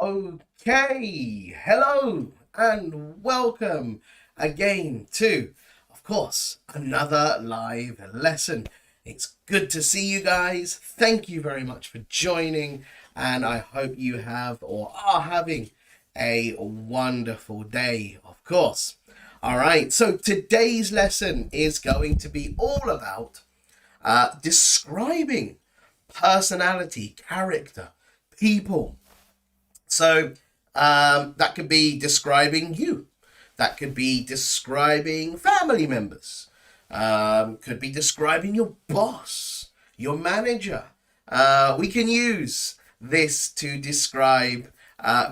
Okay, hello and welcome again to, of course, another live lesson. It's good to see you guys. Thank you very much for joining, and I hope you have or are having a wonderful day, of course. All right, so today's lesson is going to be all about describing personality, character, people. So that could be describing you. That could be describing family members. Could be describing your boss, your manager. We can use this to describe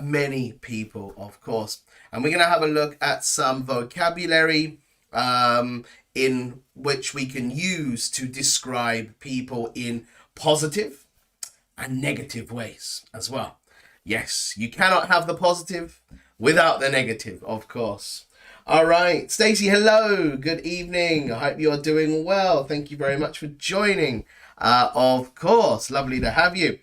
many people, of course. And we're going to have a look at some vocabulary in which we can use to describe people in positive and negative ways as well. Yes, you cannot have the positive without the negative, of course. All right, Stacey, hello. Good evening. I hope you're doing well. Thank you very much for joining. Of course, lovely to have you.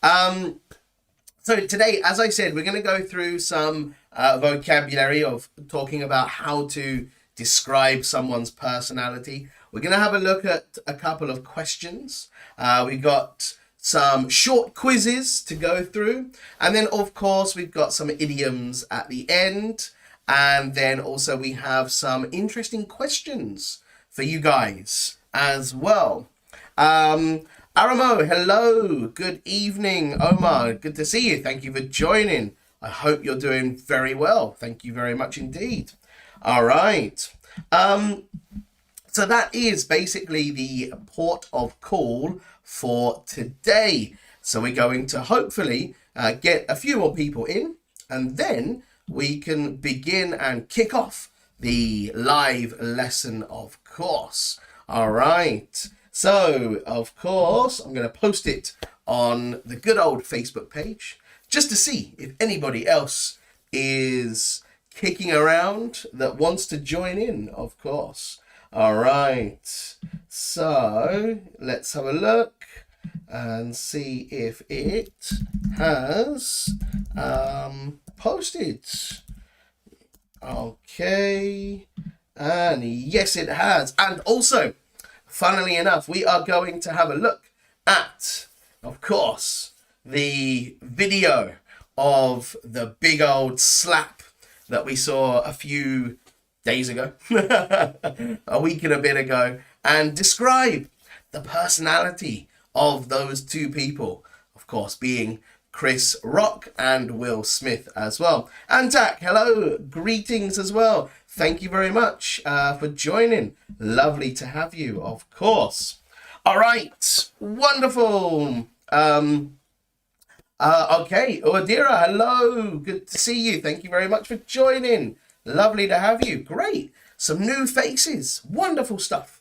So today, as I said, we're going to go through some vocabulary of talking about how to describe someone's personality. We're going to have a look at a couple of questions. We've got some short quizzes to go through, and then of course we've got some idioms at the end, and then also we have some interesting questions for you guys as well. Aramo, hello, good evening. Omar, good to see you. Thank you for joining. I hope you're doing very well. Thank you very much indeed. All right. So that is basically the port of call for today. So we're going to hopefully get a few more people in, and then we can begin and kick off the live lesson, of course. All right. So, of course, I'm going to post it on the good old Facebook page just to see if anybody else is kicking around that wants to join in, of course. All right, so let's have a look and see if it has posted. Okay, and yes, it has. And also, funnily enough, we are going to have a look at, of course, the video of the big old slap that we saw a few days ago, a week and a bit ago, and describe the personality of those two people, of course, being Chris Rock and Will Smith as well. And Tack, hello, greetings as well. Thank you very much for joining. Lovely to have you, of course. All right, wonderful. Okay, Odira, hello, good to see you. Thank you very much for joining. Lovely to have you. Great. Some new faces. Wonderful stuff.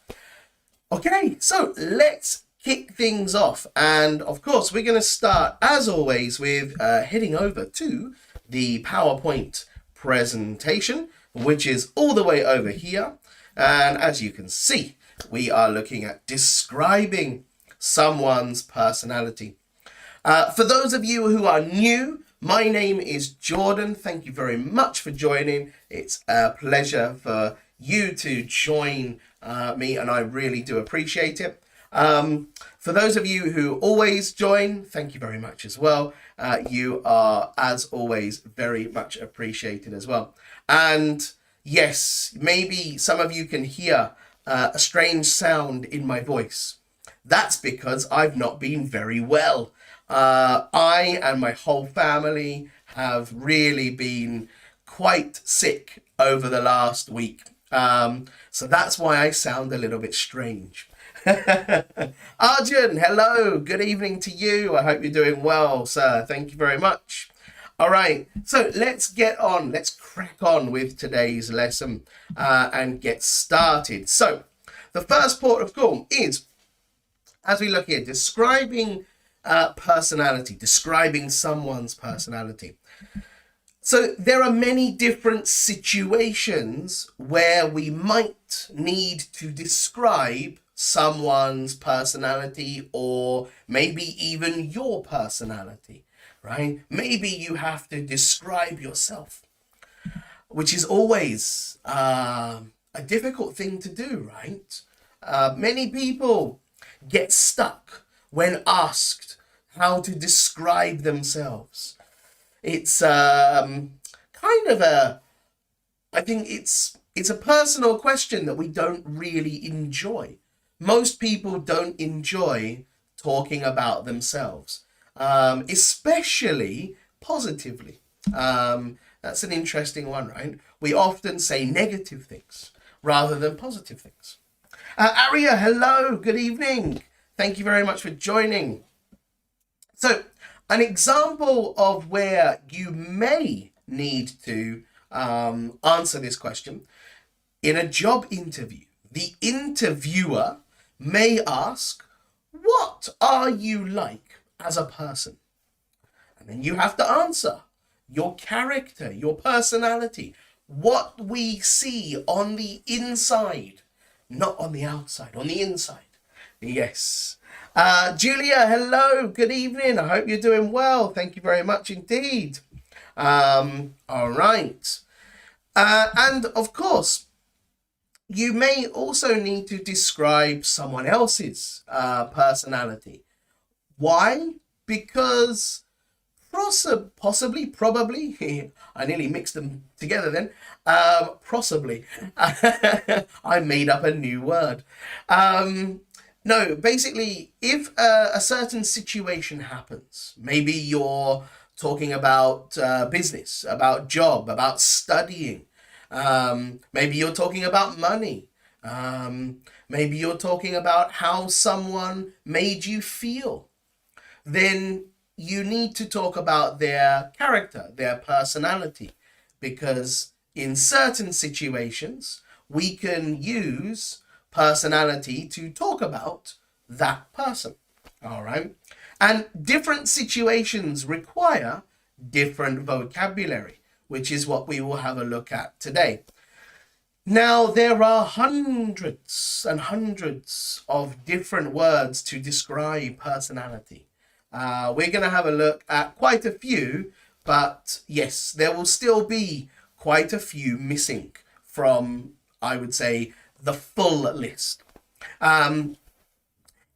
Okay, so let's kick things off. And of course, we're going to start, as always, with heading over to the PowerPoint presentation, which is all the way over here. And as you can see, we are looking at describing someone's personality. For those of you who are new, my name is Jordan. Thank you very much for joining. It's a pleasure for you to join me, and I really do appreciate it. For those of you who always join, thank you very much as well. You are, as always, very much appreciated as well. And yes, maybe some of you can hear a strange sound in my voice. That's because I've not been very well. I and my whole family have really been quite sick over the last week. So that's why I sound a little bit strange. Arjun, hello. Good evening to you. I hope you're doing well, sir. Thank you very much. All right. So let's get on. Let's crack on with today's lesson and get started. So the first port of call is, as we look here, describing personality, describing someone's personality. So there are many different situations where we might need to describe someone's personality, or maybe even your personality, right? Maybe you have to describe yourself, which is always a difficult thing to do, right? Many people get stuck when asked how to describe themselves. It's kind of I think it's a personal question that we don't really enjoy. Most people don't enjoy talking about themselves, especially positively. That's an interesting one, right? We often say negative things rather than positive things. Aria, hello, good evening. Thank you very much for joining. So, an example of where you may need to answer this question in a job interview. The interviewer may ask, "What are you like as a person?" And then you have to answer your character, your personality, what we see on the inside, not on the outside, on the inside. Yes. Julia, hello, good evening. I hope you're doing well. Thank you very much indeed. All right. And of course, you may also need to describe someone else's personality. Why? Because possibly, probably, I nearly mixed them together then. Possibly. I made up a new word. No, basically, if a certain situation happens, maybe you're talking about business, about job, about studying, maybe you're talking about money, maybe you're talking about how someone made you feel, then you need to talk about their character, their personality, because in certain situations, we can use personality to talk about that person. All right. And different situations require different vocabulary, which is what we will have a look at today. Now, there are hundreds and hundreds of different words to describe personality. We're going to have a look at quite a few, but yes, there will still be quite a few missing from, I would say, the full list.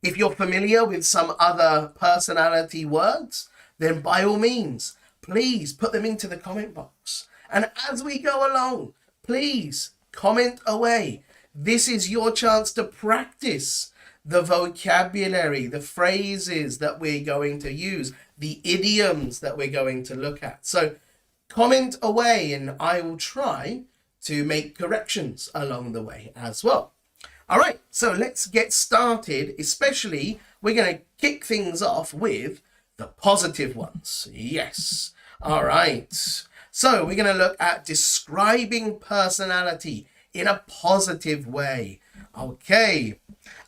If you're familiar with some other personality words, then by all means, please put them into the comment box. And as we go along, please comment away. This is your chance to practice the vocabulary, the phrases that we're going to use, the idioms that we're going to look at. So comment away and I will try to make corrections along the way as well. All right, so let's get started. Especially, we're going to kick things off with the positive ones. Yes. All right. So we're going to look at describing personality in a positive way. Okay.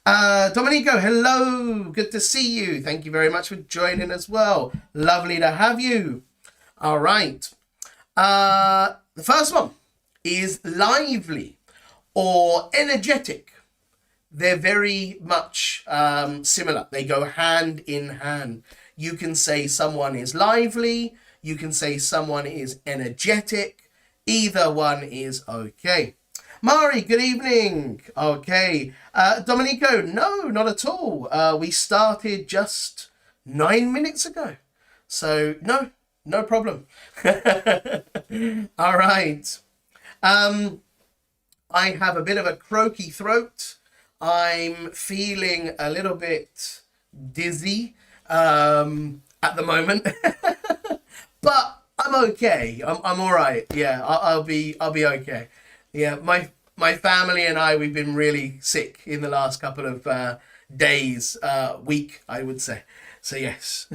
Domenico, hello. Good to see you. Thank you very much for joining as well. Lovely to have you. All right. The first one is lively or energetic. They're very much similar. They go hand in hand. You can say someone is lively. You can say someone is energetic. Either one is okay. Mari, good evening. Okay. Domenico, no, not at all. We started just 9 minutes ago. So, no problem. All right. I have a bit of a croaky throat. I'm feeling a little bit dizzy at the moment, but I'm okay. I'm all right. Yeah, I'll be okay. Yeah, my family and I, we've been really sick in the last couple of days, week, I would say. So yes.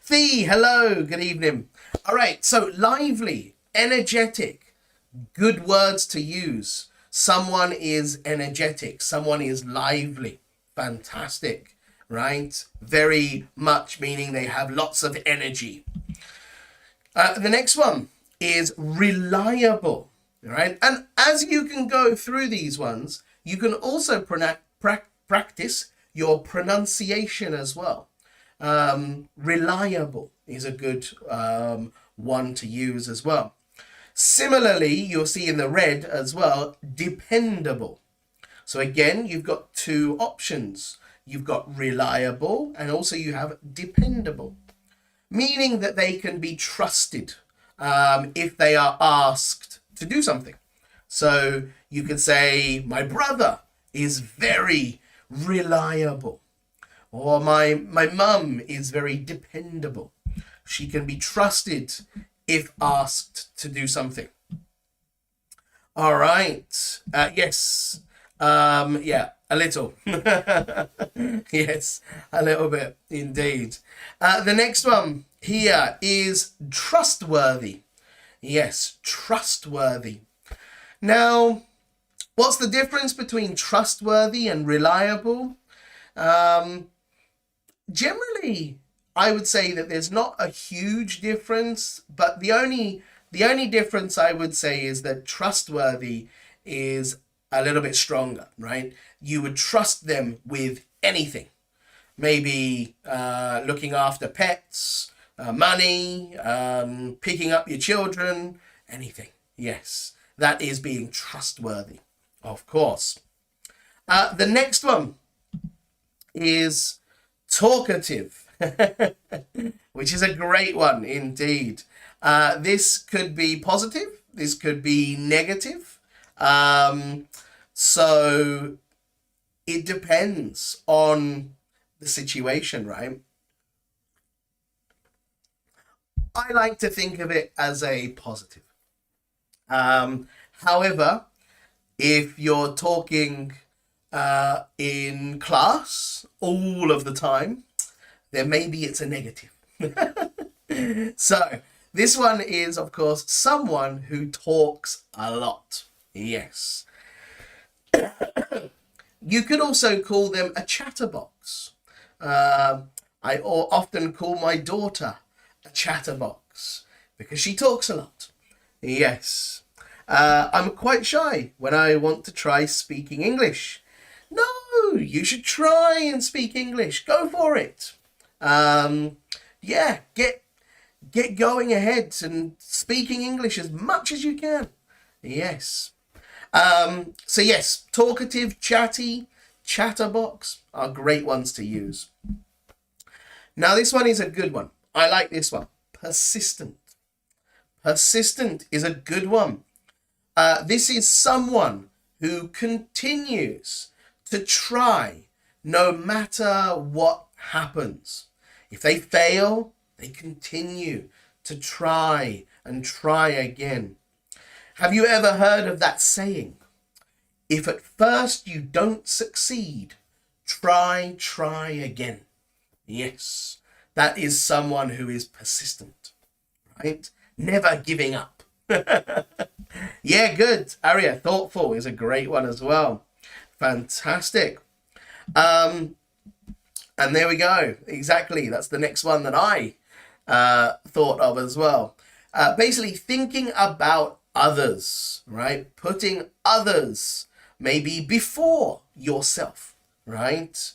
Thee, hello, good evening. All right, so lively, energetic, good words to use. Someone is energetic, someone is lively. Fantastic, right? Very much meaning they have lots of energy. The next one is reliable, right? And as you can go through these ones, you can also practice your pronunciation as well. Reliable is a good one to use as well. Similarly, you'll see in the red as well, dependable. So again, you've got two options. You've got reliable and also you have dependable, meaning that they can be trusted if they are asked to do something. So you could say, my brother is very reliable, or my mum is very dependable. She can be trusted if asked to do something. All right. Yes. Yeah, a little. Yes, a little bit indeed. The next one here is trustworthy. Yes, trustworthy. Now, what's the difference between trustworthy and reliable? Generally, I would say that there's not a huge difference, but the only difference I would say is that trustworthy is a little bit stronger, right? You would trust them with anything. Maybe looking after pets, money, picking up your children, anything. Yes, that is being trustworthy, of course. The next one is talkative, which is a great one indeed. This could be positive, this could be negative. So it depends on the situation, right? I like to think of it as a positive. However, if you're talking in class all of the time, then maybe it's a negative. So this one is, of course, someone who talks a lot. Yes. You could also call them a chatterbox. I often call my daughter a chatterbox because she talks a lot. Yes. I'm quite shy when I want to try speaking English. No, you should try and speak English. Go for it. Yeah, get going ahead and speaking English as much as you can. Yes. So yes, talkative, chatty, chatterbox are great ones to use. Now this one is a good one. I like this one. Persistent. Persistent is a good one. This is someone who continues to try no matter what happens. If they fail, they continue to try and try again. Have you ever heard of that saying? If at first you don't succeed, try again. Yes, that is someone who is persistent, right? Never giving up. Yeah, good. Aria, thoughtful is a great one as well. Fantastic. And there we go. Exactly. That's the next one that I thought of as well. Basically thinking about others, right? Putting others maybe before yourself, right?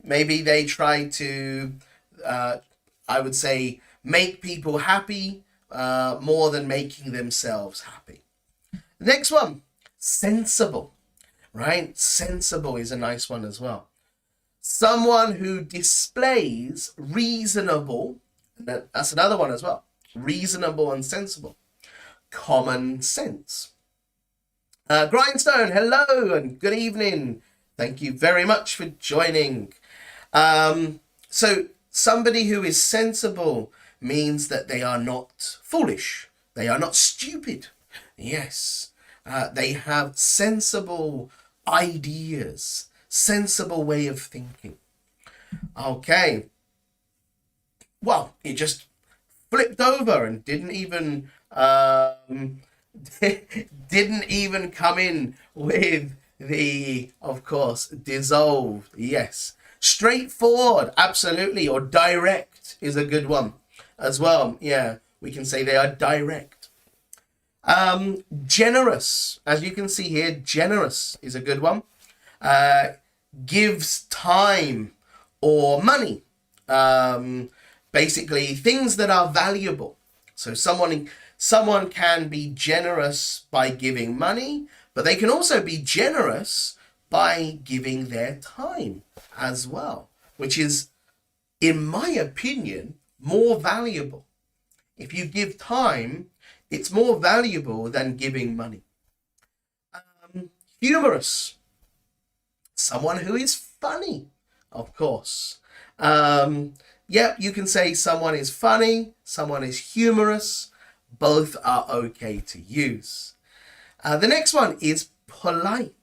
Maybe they try to, I would say, make people happy more than making themselves happy. Next one, sensible, right? Sensible is a nice one as well. Someone who displays reasonable, that's another one as well, reasonable and sensible, common sense. Grindstone, hello and good evening. Thank you very much for joining. So somebody who is sensible means that they are not foolish. They are not stupid. Yes. They have sensible ideas, sensible way of thinking. Okay. Well, it just flipped over and didn't even didn't even come in with the, of course, dissolved. Yes. Straightforward, absolutely, or direct is a good one as well. Yeah, we can say they are direct. Generous, as you can see here, generous is a good one. Gives time or money. Basically, things that are valuable. So someone can be generous by giving money, but they can also be generous by giving their time as well, which is, in my opinion, more valuable. If you give time, it's more valuable than giving money. Humorous. Someone who is funny, of course. Yep, you can say someone is funny, someone is humorous. Both are okay to use. The next one is polite.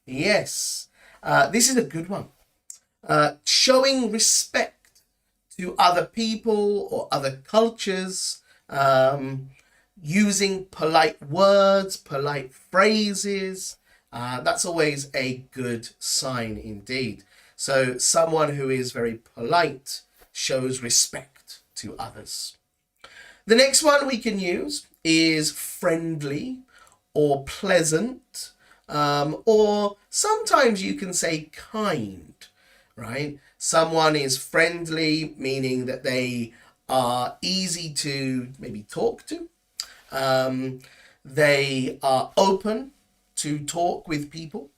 Yes, this is a good one. Showing respect to other people or other cultures, using polite words, polite phrases. That's always a good sign indeed. So someone who is very polite shows respect to others. The next one we can use is friendly or pleasant, or sometimes you can say kind, right? Someone is friendly, meaning that they are easy to maybe talk to. They are open to talk with people.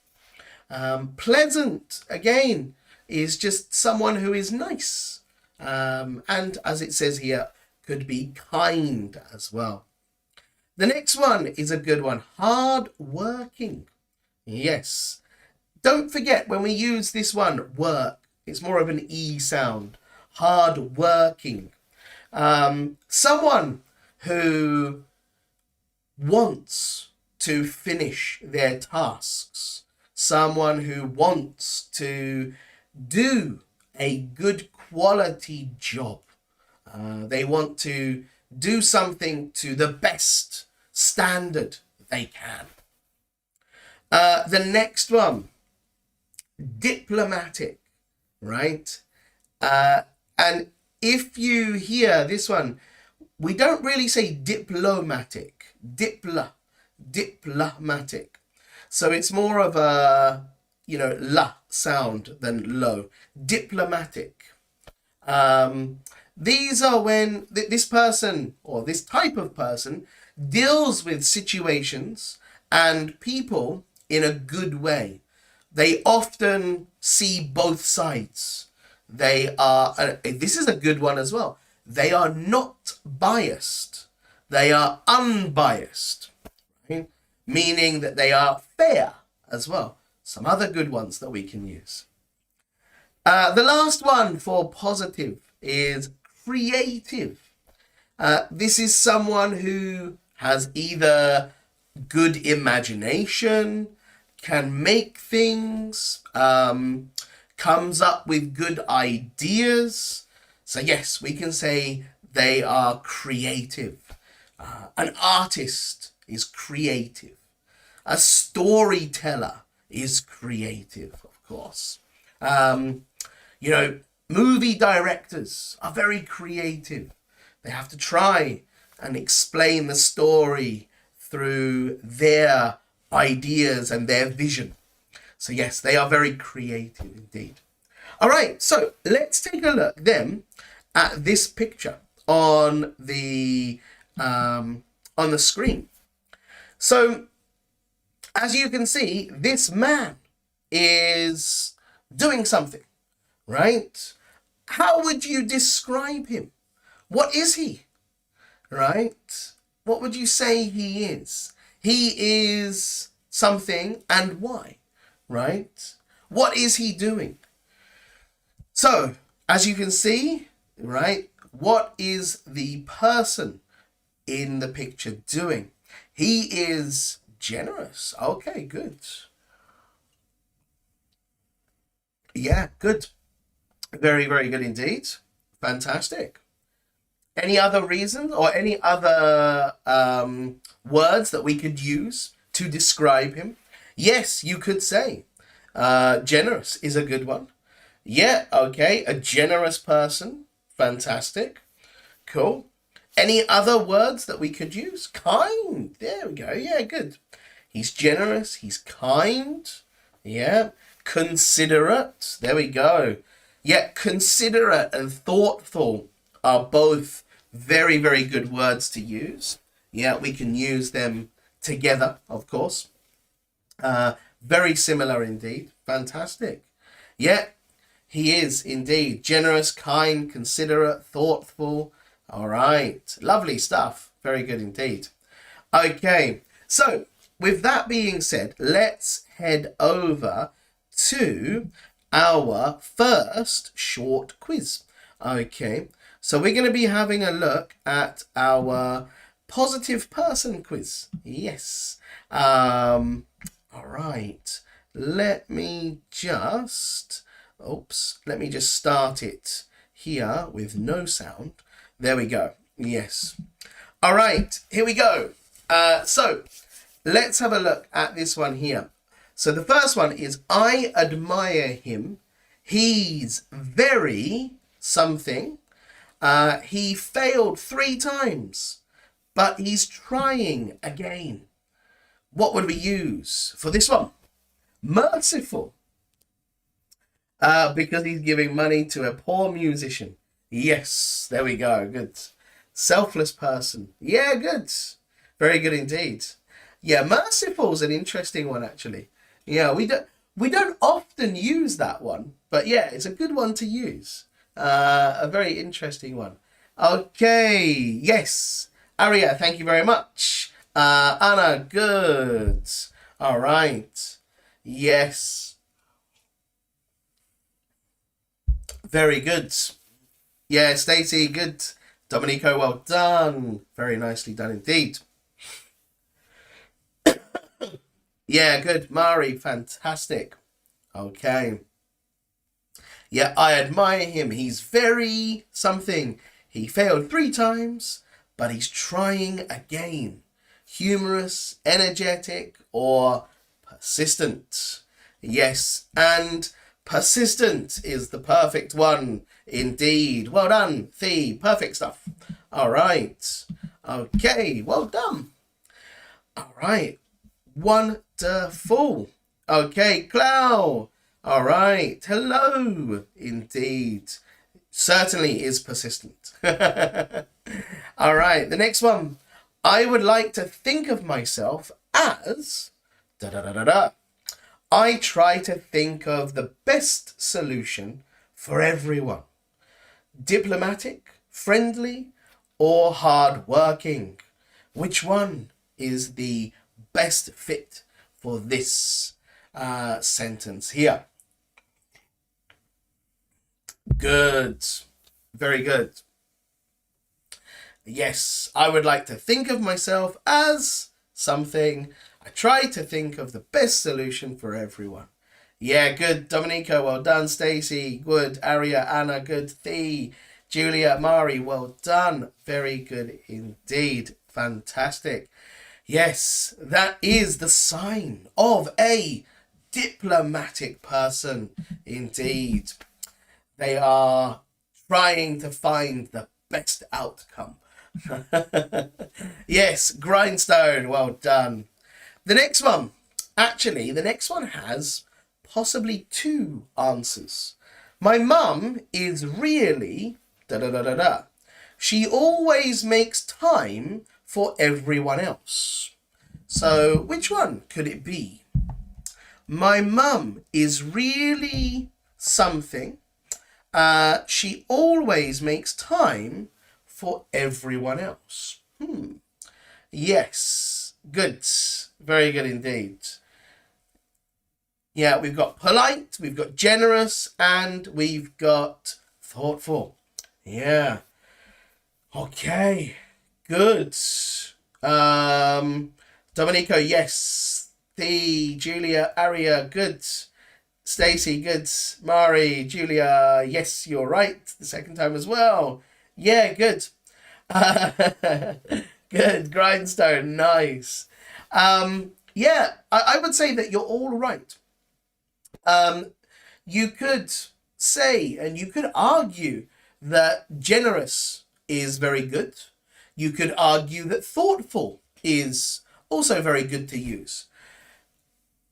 Pleasant, again, is just someone who is nice. And as it says here, could be kind as well. The next one is a good one. Hard working. Yes. Don't forget when we use this one, work, it's more of an E sound. Hard working. Someone who wants to finish their tasks. Someone who wants to do a good quality job. They want to do something to the best standard they can. The next one, diplomatic, right? And if you hear this one, we don't really say diplomatic, diplomatic. So it's more of a, la sound than lo. Diplomatic. These are when this person or this type of person deals with situations and people in a good way. They often see both sides. They are, this is a good one as well. They are not biased. They are unbiased, right? Meaning that they are fair as well. Some other good ones that we can use. The last one for positive is creative. This is someone who has either good imagination, can make things, comes up with good ideas. So yes, we can say they are creative. An artist is creative. A storyteller is creative, of course. Movie directors are very creative. They have to try and explain the story through their ideas and their vision. So yes, they are very creative indeed. All right, so let's take a look then at this picture on the screen. So as you can see, this man is doing something, right? How would you describe him? What is he, right? What would you say he is? He is something, and why, right? What is he doing? So, as you can see, right, what is the person in the picture doing? He is generous. Okay, good. Yeah, good. Very, very good indeed. Fantastic. Any other reasons or any other words that we could use to describe him? Yes, you could say generous is a good one. Yeah, okay, a generous person. Fantastic. Cool. Any other words that we could use? Kind. There we go. Yeah, good. He's generous. He's kind. Yeah. Considerate. There we go. Yet considerate and thoughtful are both very, very good words to use. Yeah, we can use them together, of course. Very similar indeed. Fantastic. Yeah, he is indeed generous, kind, considerate, thoughtful. All right. Lovely stuff. Very good indeed. Okay. So, with that being said, let's head over to our first short quiz. Okay. So, we're going to be having a look at our positive person quiz. Yes. All right. Let me just start it here with no sound. There we go. Yes. All right, here we go. So let's have a look at this one here. So the first one is, I admire him. He's very something. He failed 3 times, but he's trying again. What would we use for this one? Merciful. Because he's giving money to a poor musician. Yes, there we go. Good. Selfless person. Yeah, good. Very good indeed. Yeah, merciful is an interesting one actually. Yeah, we don't often use that one, but yeah, it's a good one to use. A very interesting one. Okay, yes. Aria, thank you very much. Anna, good. All right. Yes. Very good. Yeah, Stacey, good. Dominico, well done. Very nicely done indeed. Yeah, good. Mari, fantastic. Okay. Yeah, I admire him. He's very something. He failed 3 times, but he's trying again. Humorous, energetic, or persistent. Yes, and persistent is the perfect one indeed. Well done, Thee. Perfect stuff. All right. Okay, well done. All right. Wonderful. Okay, Clow. All right. Hello. Indeed. Certainly is persistent. All right. The next one. I would like to think of myself as... Da, da, da, da, da. I try to think of the best solution for everyone. Diplomatic, friendly, or hard-working? Which one is the best fit for this sentence here? Good. Very good. Yes, I would like to think of myself as something. I try to think of the best solution for everyone. Yeah, good. Dominico, well done. Stacey, good. Aria, Anna, good. Thea, Julia, Mari, well done. Very good indeed. Fantastic. Yes, that is the sign of a diplomatic person indeed. They are trying to find the best outcome. Yes, Grindstone, well done. The next one, actually, the next one has possibly 2 answers. My mum is really da da da da da. She always makes time for everyone else. So, which one could it be? My mum is really something. She always makes time for everyone else. Yes, good. Very good indeed. Yeah, we've got polite, we've got generous, and we've got thoughtful. Yeah. Okay, good. Dominico, yes. Julia, Aria, good. Stacey, good. Mari, Julia, yes, you're right. The second time as well. Yeah, good. Good. Grindstone, nice. Yeah, I would say that you're all right. You could say and you could argue that generous is very good. You could argue that thoughtful is also very good to use.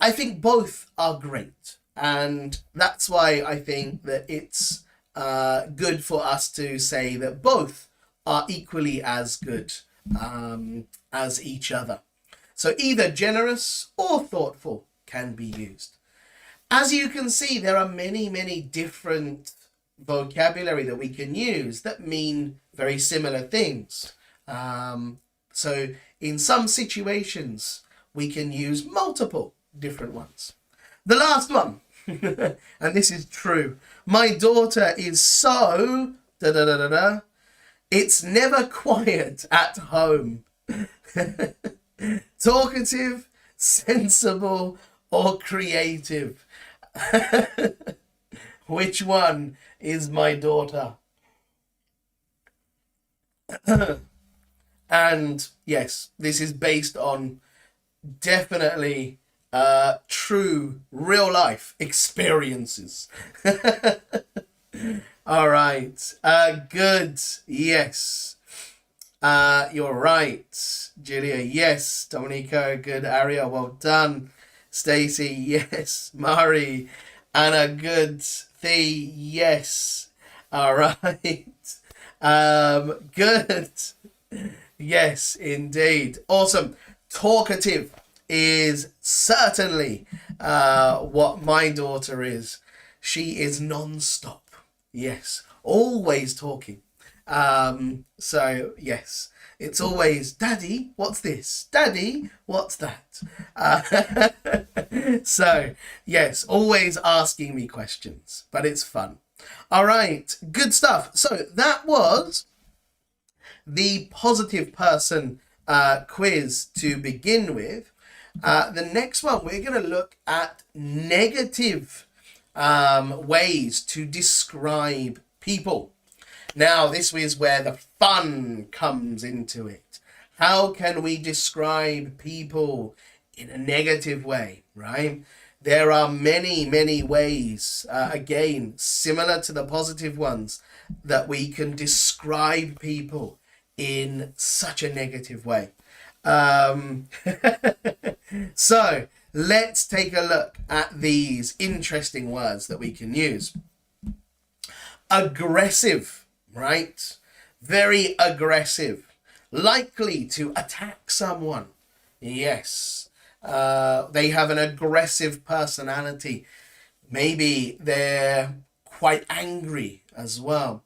I think both are great. And that's why I think that it's good for us to say that both are equally as good as each other. So either generous or thoughtful can be used. As you can see, there are many, many different vocabulary that we can use that mean very similar things. So in some situations, we can use multiple different ones. The last one, and this is true. My daughter is so da da da da da. It's never quiet at home. Talkative, sensible, or creative. Which one is my daughter? And yes, this is based on definitely true real life experiences. All right. Good. Yes. You're right. Julia, yes. Dominico, good. Aria, well done. Stacy, yes. Mari, Anna, good. Thea, yes. All right. Good. Yes, indeed. Awesome. Talkative is certainly what my daughter is. She is non-stop. Yes, always talking. So yes, it's always, Daddy, what's this? Daddy, what's that? So yes, always asking me questions, but it's fun. All right, good stuff. So that was the positive person quiz to begin with. The next one, we're going to look at negative ways to describe people. Now, this is where the fun comes into it. How can we describe people in a negative way, right? There are many, many ways, again, similar to the positive ones, that we can describe people in such a negative way. So let's take a look at these interesting words that we can use. Aggressive, right? Very aggressive. Likely to attack someone. Yes. They have an aggressive personality. Maybe they're quite angry as well.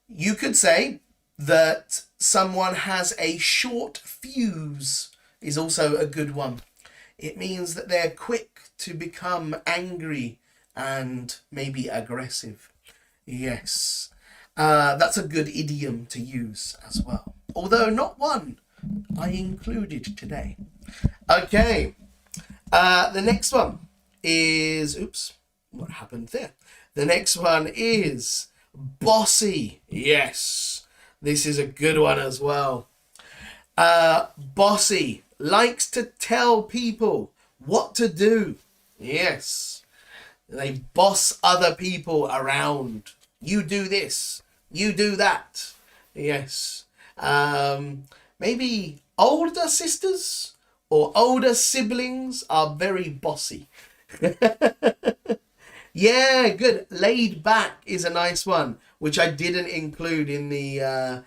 You could say that someone has a short fuse is also a good one. It means that they're quick to become angry and maybe aggressive. Yes. That's a good idiom to use as well. Although not one I included today. Okay. The next one is... Oops. What happened there? The next one is bossy. Yes. This is a good one as well. Bossy. Likes to tell people what to do. Yes. They boss other people around. You do this. You do that. Yes. Maybe older sisters or older siblings are very bossy. Yeah, good. Laid back is a nice one, which I didn't include in the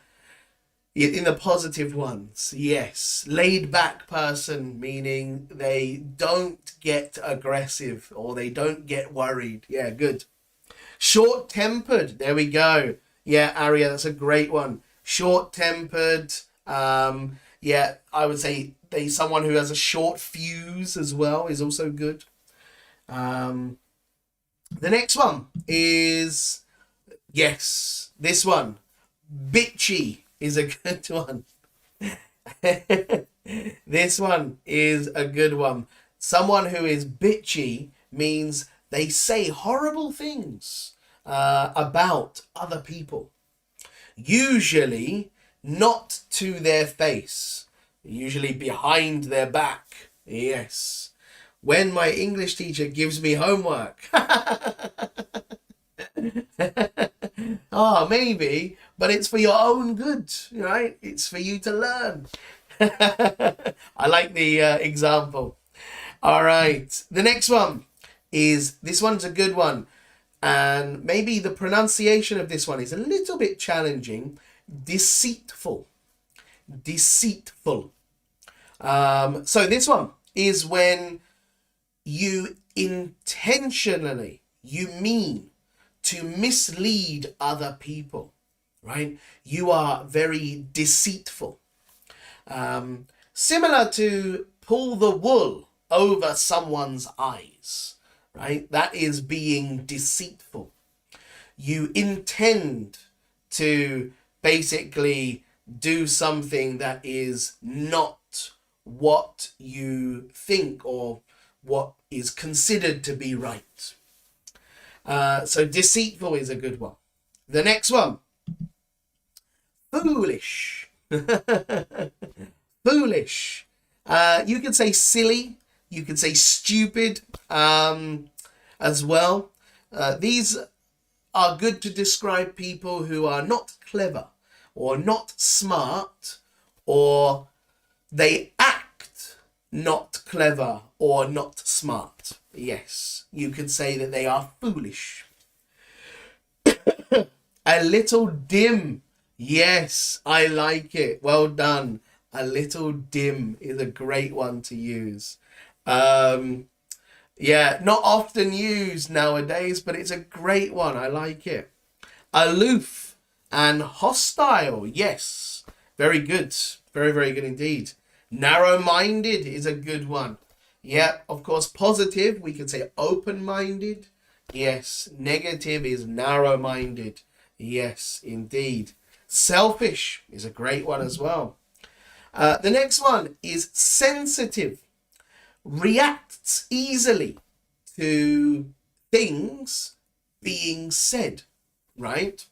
positive ones. Yes, laid back person, meaning they don't get aggressive or they don't get worried. Yeah, good. Short tempered. There we go. Yeah, Aria, that's a great one. Short tempered. Yeah, I would say someone who has a short fuse as well is also good. The next one is, yes, this one. Bitchy is a good one. This one is a good one. Someone who is bitchy means they say horrible things about other people. Usually not to their face. Usually behind their back. Yes. When my English teacher gives me homework. Oh, maybe, but it's for your own good, right? It's for you to learn. I like the example. All right. The next one is, this one's a good one. And maybe the pronunciation of this one is a little bit challenging. Deceitful. Deceitful. So this one is when you intentionally, you mean to mislead other people, right? You are very deceitful. Similar to pull the wool over someone's eyes, right? That is being deceitful. You intend to basically do something that is not what you think or what is considered to be right. So deceitful is a good one. The next one, foolish. Foolish. You can say silly. You can say stupid as well. These are good to describe people who are not clever or not smart, or they act not clever or not smart. Yes, you could say that they are foolish. A little dim. Yes, I like it. Well done. A little dim is a great one to use. Yeah, not often used nowadays, but it's a great one. I like it. Aloof and hostile. Yes, very good. Very, very good indeed. Narrow-minded is a good one. Yeah, of course, positive, we could say open-minded. Yes, negative is narrow-minded. Yes, indeed. Selfish is a great one as well. The next one is sensitive. Reacts easily to things being said, right?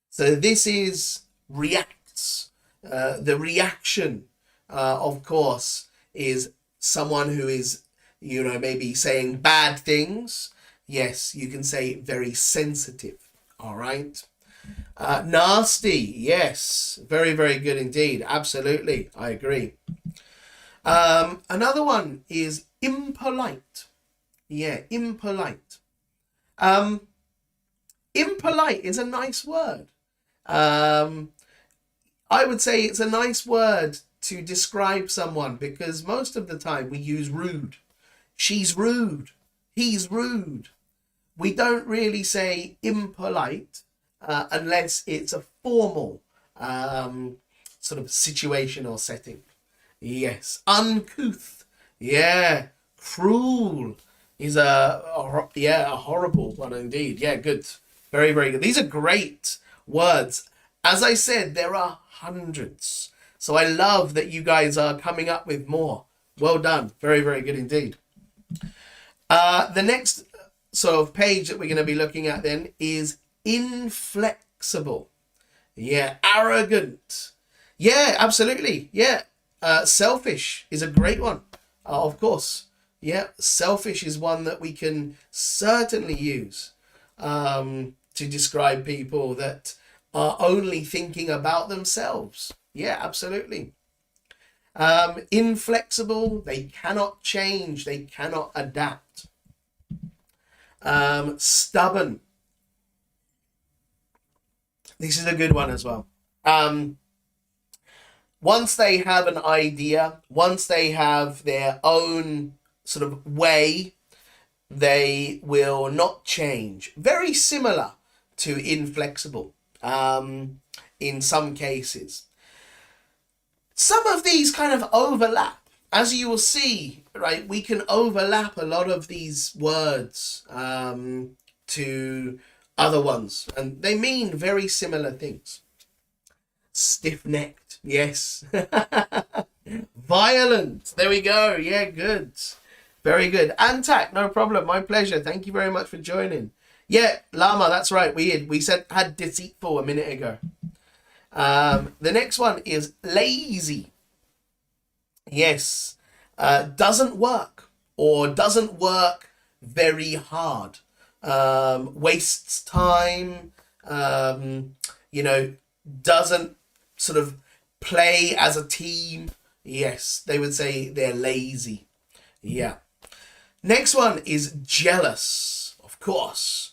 So this is reacts. The reaction, of course, is someone who is, maybe saying bad things. Yes, you can say very sensitive. All right. Nasty. Yes. Very, very good indeed. Absolutely. I agree. Another one is impolite. Yeah, impolite. Impolite is a nice word. I would say it's a nice word to describe someone because most of the time we use rude. She's rude. He's rude. We don't really say impolite unless it's a formal sort of situation or setting. Yes. Uncouth. Yeah. Cruel is a horrible one indeed. Yeah, good. Very, very good. These are great words. As I said, there are hundreds. So I love that you guys are coming up with more. Well done. Very, very good indeed. The next sort of page that we're going to be looking at then is inflexible. Yeah, arrogant. Yeah, absolutely. Yeah. Selfish is a great one. Of course. Yeah, selfish is one that we can certainly use to describe people that are only thinking about themselves. Yeah, absolutely. Inflexible, they cannot change, they cannot adapt. Stubborn. This is a good one as well. Once they have an idea, once they have their own sort of way, they will not change. Very similar to inflexible in some cases. Some of these kind of overlap. As you will see, right, we can overlap a lot of these words to other ones, and they mean very similar things. Stiff-necked, yes. Violent, there we go. Yeah, good. Very good. Antak, no problem. My pleasure. Thank you very much for joining. Yeah, Lama, that's right. We had deceitful a minute ago. The next one is lazy. Yes. Doesn't work or doesn't work very hard. Wastes time. Doesn't sort of play as a team. Yes, they would say they're lazy. Yeah. Next one is jealous, of course.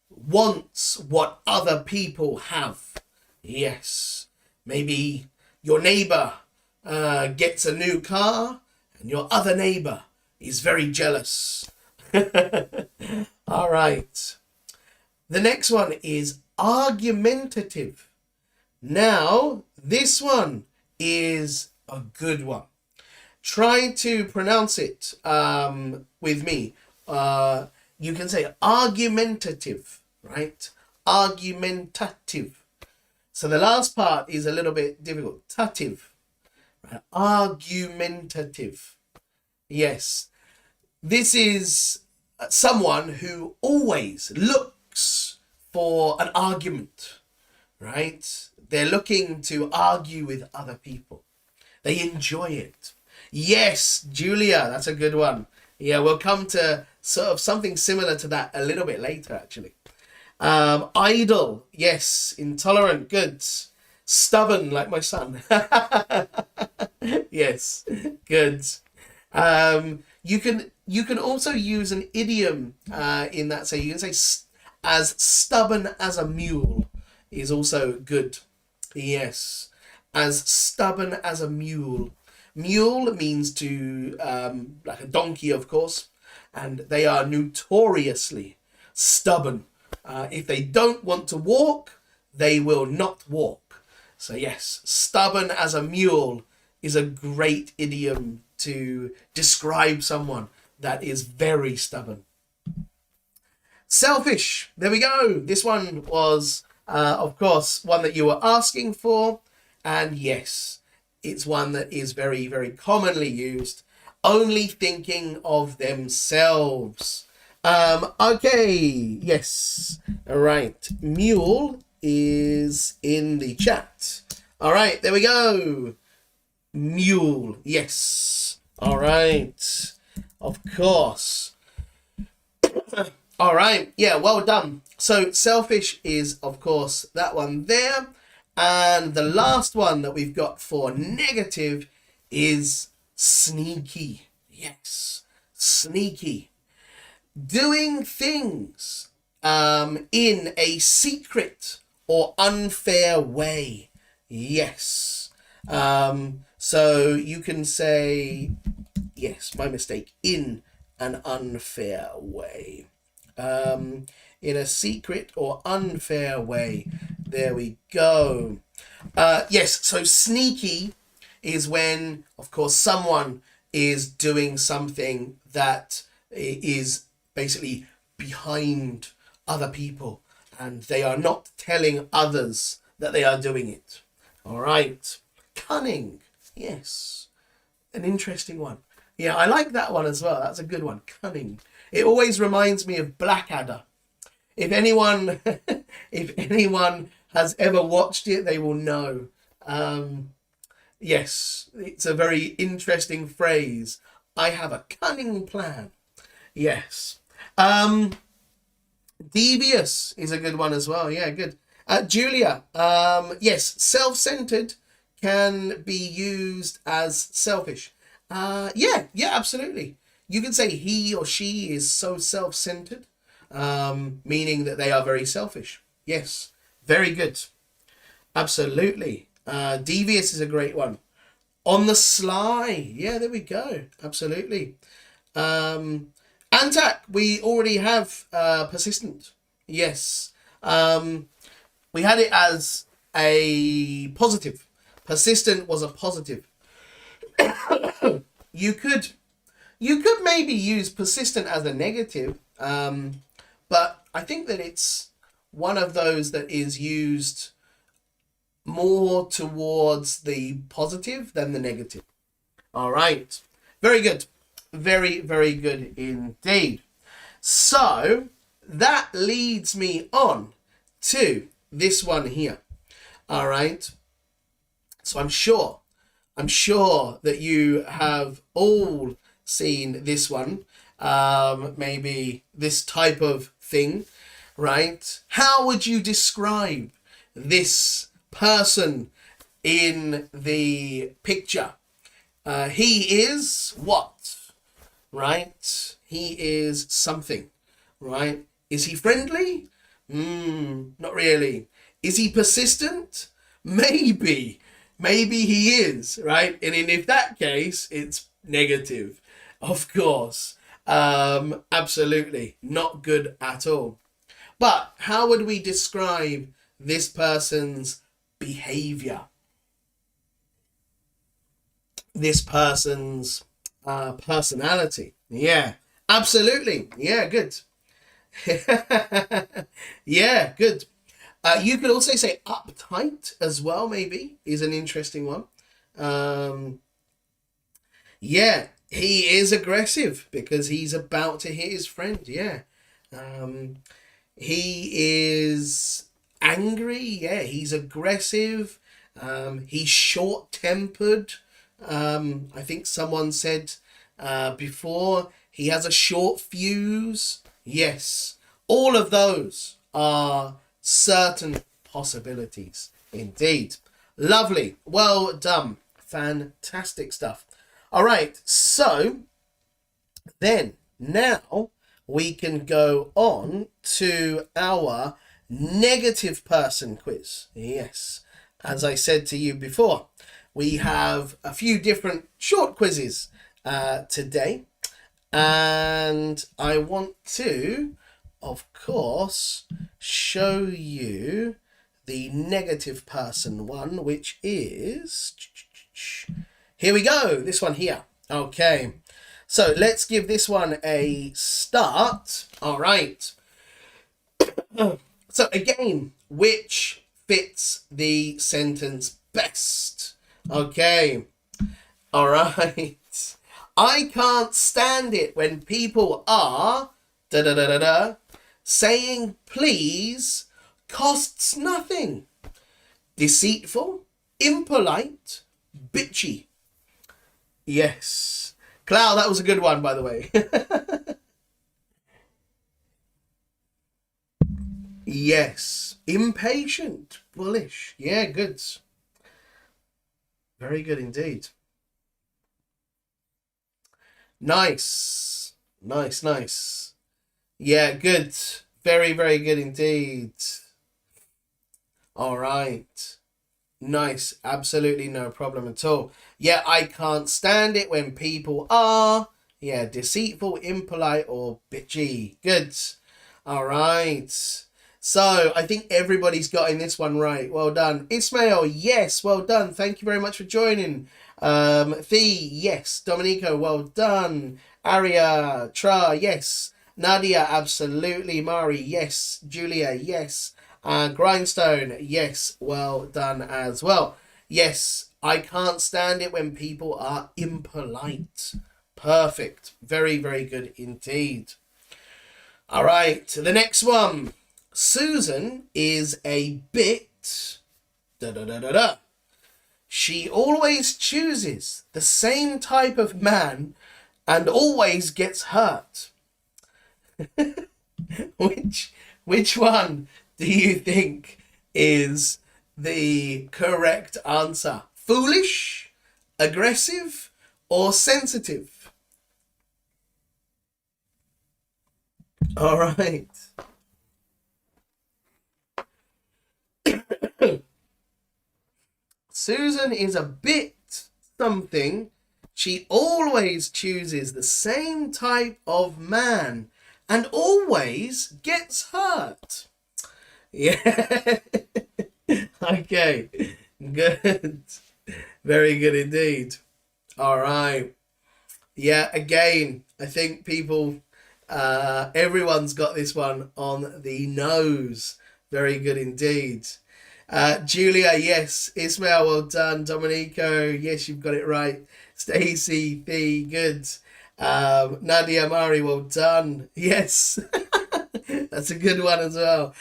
Wants what other people have. Yes. Maybe your neighbor gets a new car and your other neighbor is very jealous. All right. The next one is argumentative. Now, this one is a good one. Try to pronounce it with me. You can say argumentative, right? Argumentative. So the last part is a little bit difficult. Tative. Right? Argumentative. Yes. This is someone who always looks for an argument, right? They're looking to argue with other people. They enjoy it. Yes, Julia, that's a good one. Yeah, we'll come to sort of something similar to that a little bit later, actually. Idle, yes. Intolerant, good. Stubborn, like my son. Yes, good. You can also use an idiom in that. So you can say as stubborn as a mule is also good. Yes, as stubborn as a mule. Mule means to like a donkey, of course, and they are notoriously stubborn. If they don't want to walk, they will not walk. So yes, stubborn as a mule is a great idiom to describe someone that is very stubborn. Selfish. There we go. This one was, of course, one that you were asking for. And yes, it's one that is very, very commonly used. Only thinking of themselves. Okay. Yes. All right. Mule is in the chat. All right. There we go. Mule. Yes. All right. Of course. All right. Yeah, well done. So selfish is, of course, that one there. And the last one that we've got for negative is sneaky. Yes. Sneaky. Doing things in a secret or unfair way. Yes. So you can say, yes, my mistake, in an unfair way. In a secret or unfair way. There we go. Yes, so sneaky is when, of course, someone is doing something that is basically behind other people and they are not telling others that they are doing it. All right. Cunning. Yes. An interesting one. Yeah, I like that one as well. That's a good one. Cunning. It always reminds me of Blackadder. If anyone has ever watched it, they will know. Yes, it's a very interesting phrase. I have a cunning plan. Yes. Devious is a good one as well. Yeah, good. Julia, yes, self-centered can be used as selfish. Yeah, absolutely. You can say he or she is so self-centered, meaning that they are very selfish. Yes, very good. Absolutely. Devious is a great one. On the sly. Yeah, there we go. Absolutely. Antac, we already have persistent. Yes. We had it as a positive. Persistent was a positive. You could maybe use persistent as a negative, but I think that it's one of those that is used more towards the positive than the negative. All right. Very good. Very, very good indeed. So that leads me on to this one here. All right. So I'm sure that you have all seen this one. Maybe this type of thing, right? How would you describe this person in the picture? He is what? Right? he is something, right? Is he friendly? Not really. Is he persistent? Maybe. Maybe he is, right? And in that case, it's negative, of course. Absolutely not good at all. But how would we describe this person's behavior? This person's personality? Yeah, absolutely. Yeah, good. Yeah, good. You could also say uptight as well, maybe, is an interesting one. Um, yeah, he is aggressive because he's about to hit his friend. Yeah. Um, he is angry. Yeah, he's aggressive. He's short tempered. I think someone said before he has a short fuse. Yes, all of those are certain possibilities indeed. Lovely. Well done. Fantastic stuff. All right. So then now we can go on to our negative person quiz. Yes. As I said to you before, we have a few different short quizzes today. And I want to, of course, show you the negative person one, which is... Here we go. This one here. Okay. So let's give this one a start. All right. So again, which fits the sentence best? Okay. All right. I can't stand it when people are saying please costs nothing. Deceitful, impolite, bitchy. Yes. Cloud, that was a good one, by the way. Yes. Impatient, bullish. Yeah, good. Very good indeed. Nice. Nice, nice. Yeah, good. Very, very good indeed. All right. Nice. Absolutely no problem at all. Yeah, I can't stand it when people are, yeah, deceitful, impolite, or bitchy. Good. All right. So I think everybody's gotten this one right. Well done. Ismail, yes, well done. Thank you very much for joining. Thee, yes. Dominico, well done. Aria, Tra, yes. Nadia, absolutely. Mari, yes. Julia, yes. Grindstone, yes. Well done as well. Yes, I can't stand it when people are impolite. Perfect. Very, very good indeed. All right, the next one. Susan is a bit... She always chooses the same type of man and always gets hurt. Which one do you think is the correct answer? Foolish, aggressive, or sensitive? All right. Susan is a bit something. She always chooses the same type of man and always gets hurt. Yeah. Okay. Good. Very good indeed. All right. Yeah, again, I think people, everyone's got this one on the nose. Very good indeed. Julia, yes. Ismail, well done. Dominico, yes, you've got it right. Stacey, the good. Nadia Mari, well done. Yes. That's a good one as well.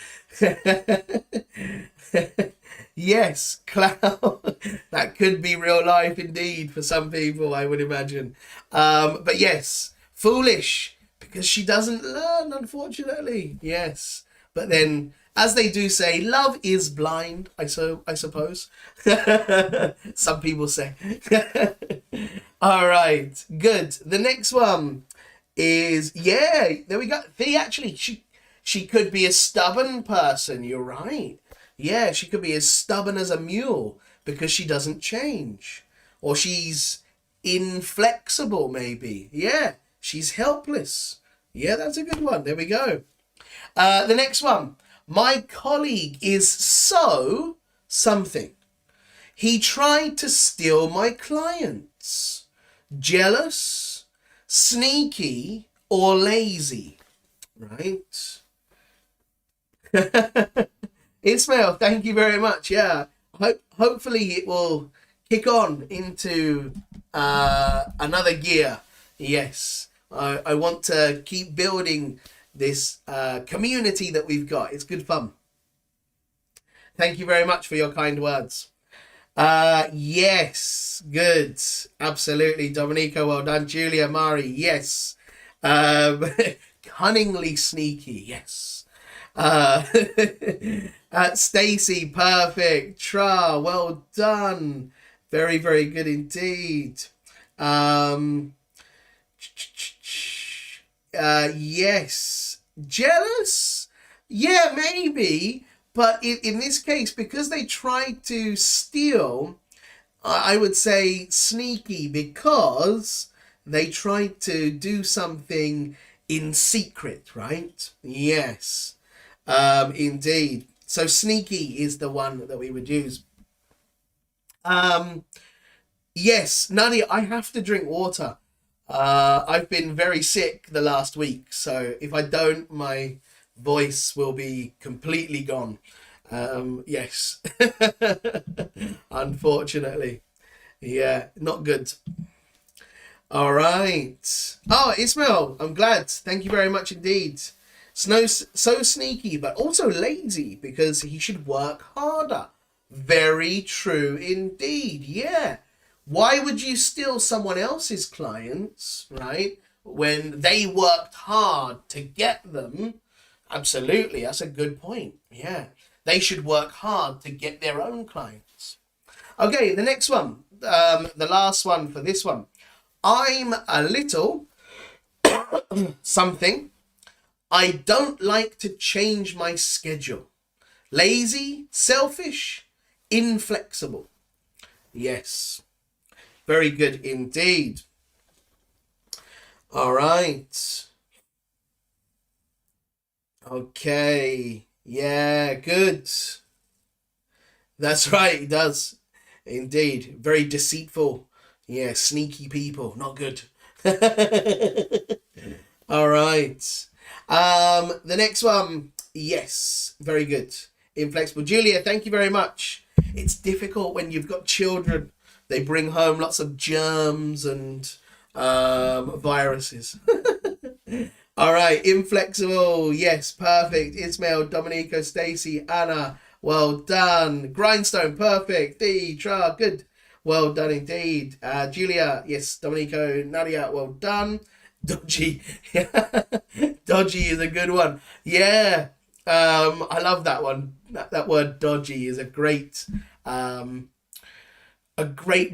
Yes, Cloud. That could be real life indeed for some people, I would imagine. But yes, foolish, because she doesn't learn, unfortunately. Yes. But then, as they do say, love is blind, I suppose. Some people say. All right, good. The next one is, yeah, there we go. Actually, she could be a stubborn person. You're right. Yeah, she could be as stubborn as a mule because she doesn't change. Or she's inflexible, maybe. Yeah, she's helpless. Yeah, that's a good one. There we go. The next one. My colleague is so something. He tried to steal my clients. Jealous, sneaky, or lazy. Right? Ismail, thank you very much. Yeah, hopefully it will kick on into another gear. Yes, I want to keep building this community that we've got. It's good fun. Thank you very much for your kind words. Yes, good. Absolutely. Domenico, well done. Julia, Mari, yes. Cunningly sneaky, yes. Stacy, perfect. Tra, well done. Very, very good indeed. Yes. Jealous? Yeah, maybe. But in this case, because they tried to steal, I would say sneaky because they tried to do something in secret, right? Yes, indeed. So sneaky is the one that we would use. Yes, Nadia, I have to drink water. I've been very sick the last week, so if I don't, my voice will be completely gone. Yes, unfortunately. Yeah, not good. All right. Oh, Ismail, I'm glad. Thank you very much indeed. Snow's so sneaky, but also lazy because he should work harder. Very true indeed. Yeah. Why would you steal someone else's clients, right? When they worked hard to get them? Absolutely. That's a good point. Yeah. They should work hard to get their own clients. Okay, the next one. The last one for this one. I'm a little something. I don't like to change my schedule. Lazy, selfish, inflexible. Yes. Very good indeed. All right. Okay. Yeah, good. That's right, he does. Indeed. Very deceitful. Yeah, sneaky people. Not good. All right. The next one. Yes, very good. Inflexible. Julia, thank you very much. It's difficult when you've got children. They bring home lots of germs and viruses. All right, inflexible. Yes, perfect. Ismail, Domenico, Stacy, Anna. Well done. Grindstone, perfect. D, Tra, good. Well done indeed. Julia, yes. Domenico, Nadia, well done. Dodgy. Dodgy is a good one. Yeah. I love that one. That word dodgy is a great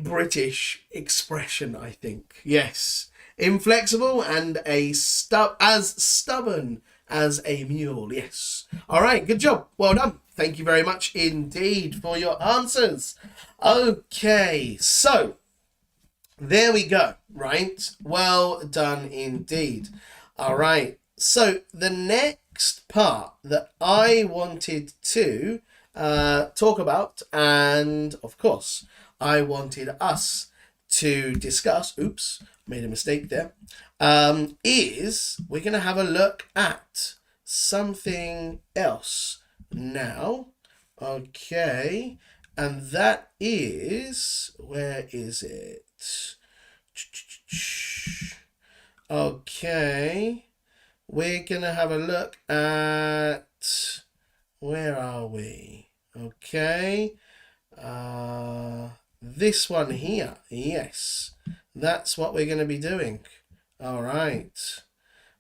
British expression, I think. Yes. Inflexible and as stubborn as a mule. Yes. All right. Good job. Well done. Thank you very much indeed for your answers. Okay. So there we go. Right. Well done indeed. All right. So the next part that I wanted to talk about, and of course, I wanted us to discuss, oops, made a mistake there, is we're going to have a look at something else now. Okay, and that is, where is it? Okay, we're going to have a look at, where are we? Okay, this one here. Yes, that's what we're going to be doing. All right,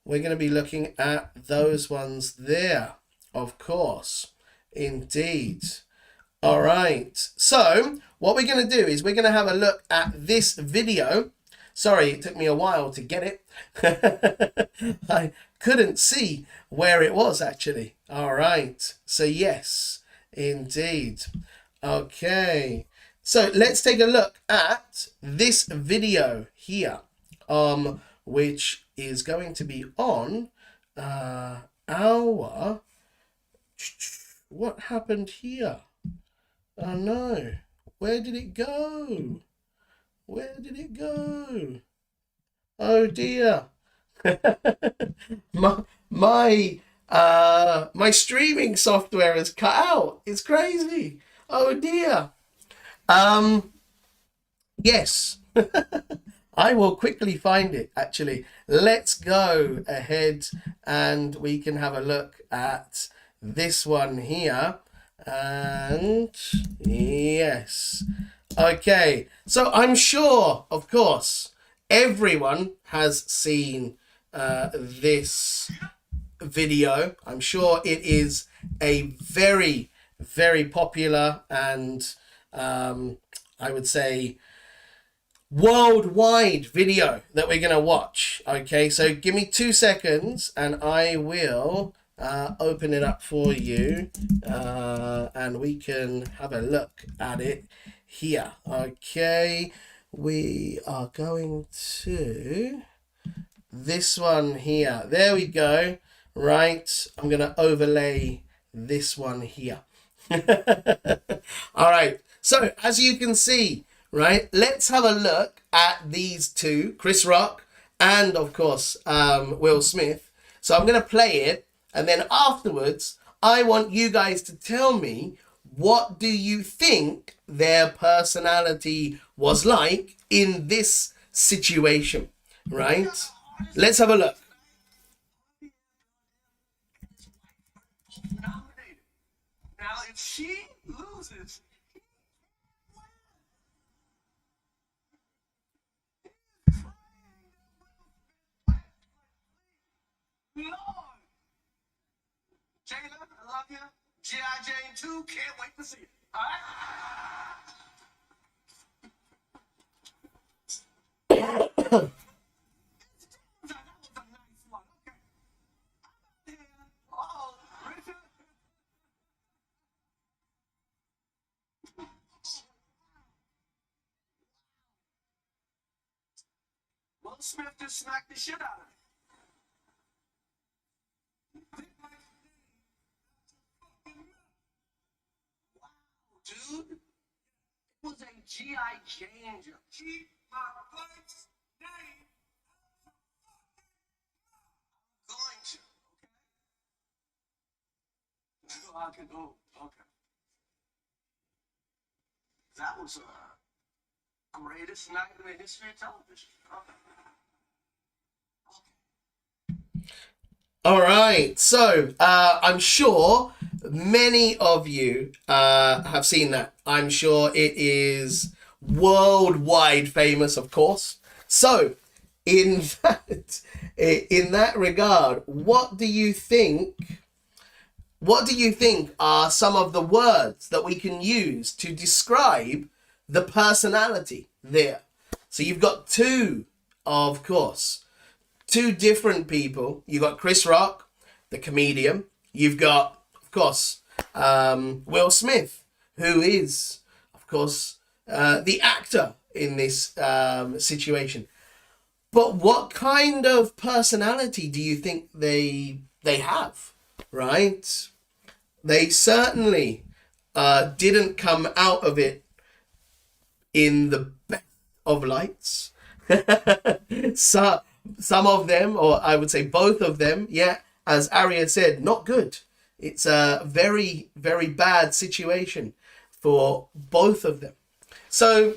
we're going to be looking at those ones there, of course, indeed. All right, so what we're going to do is we're going to have a look at this video. Sorry, it took me a while to get it. I couldn't see where it was actually. All right. So yes, indeed. Okay. So let's take a look at this video here, which is going to be on our... What happened here? Oh no. Where did it go? Where did it go? Oh dear. my streaming software has cut out. It's crazy. Oh dear. Yes. I will quickly find it actually. Let's go ahead and we can have a look at this one here. And yes. Okay. So I'm sure, of course, everyone has seen this video. I'm sure it is a very, very popular and I would say worldwide video that we're gonna watch. Okay, so give me 2 seconds and I will open it up for you and we can have a look at it here. Okay, we are going to this one here. There we go. Right, I'm gonna overlay this one here. All right, so as you can see, right, let's have a look at these two, Chris Rock and of course Will Smith. So I'm going to play it and then afterwards I want you guys to tell me, what do you think their personality was like in this situation, right? Let's have a look. Now if she loses, Lord. Jayla, I love you. G.I. Jane 2, can't wait to see it. All right? That was a nice one. Okay. Uh-oh, Richard. Will Smith just smacked the shit out of me. Dude, it was a G.I. Jane jump. Keep my wife's name going to, okay? I can, oh, okay. That was the greatest night in the history of television. Okay. All right, so I'm sure many of you have seen that. I'm sure it is worldwide famous, of course. So in that regard, what do you think are some of the words that we can use to describe the personality there? So you've got two, of course, two different people. You've got Chris Rock, the comedian. You've got, of course, Will Smith, who is, of course, the actor in this situation. But what kind of personality do you think they have, right? They certainly didn't come out of it in the best of lights. So some of them, or I would say both of them, yeah, as Arya said, not good. It's a very, very bad situation for both of them. So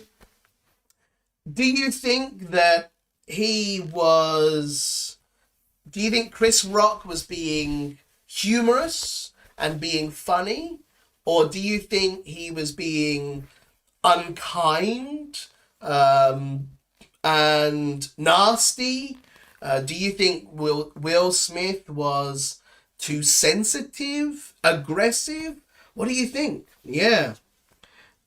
do you think that do you think Chris Rock was being humorous and being funny? Or do you think he was being unkind and nasty? Do you think Will Smith was too sensitive, aggressive? What do you think? Yeah.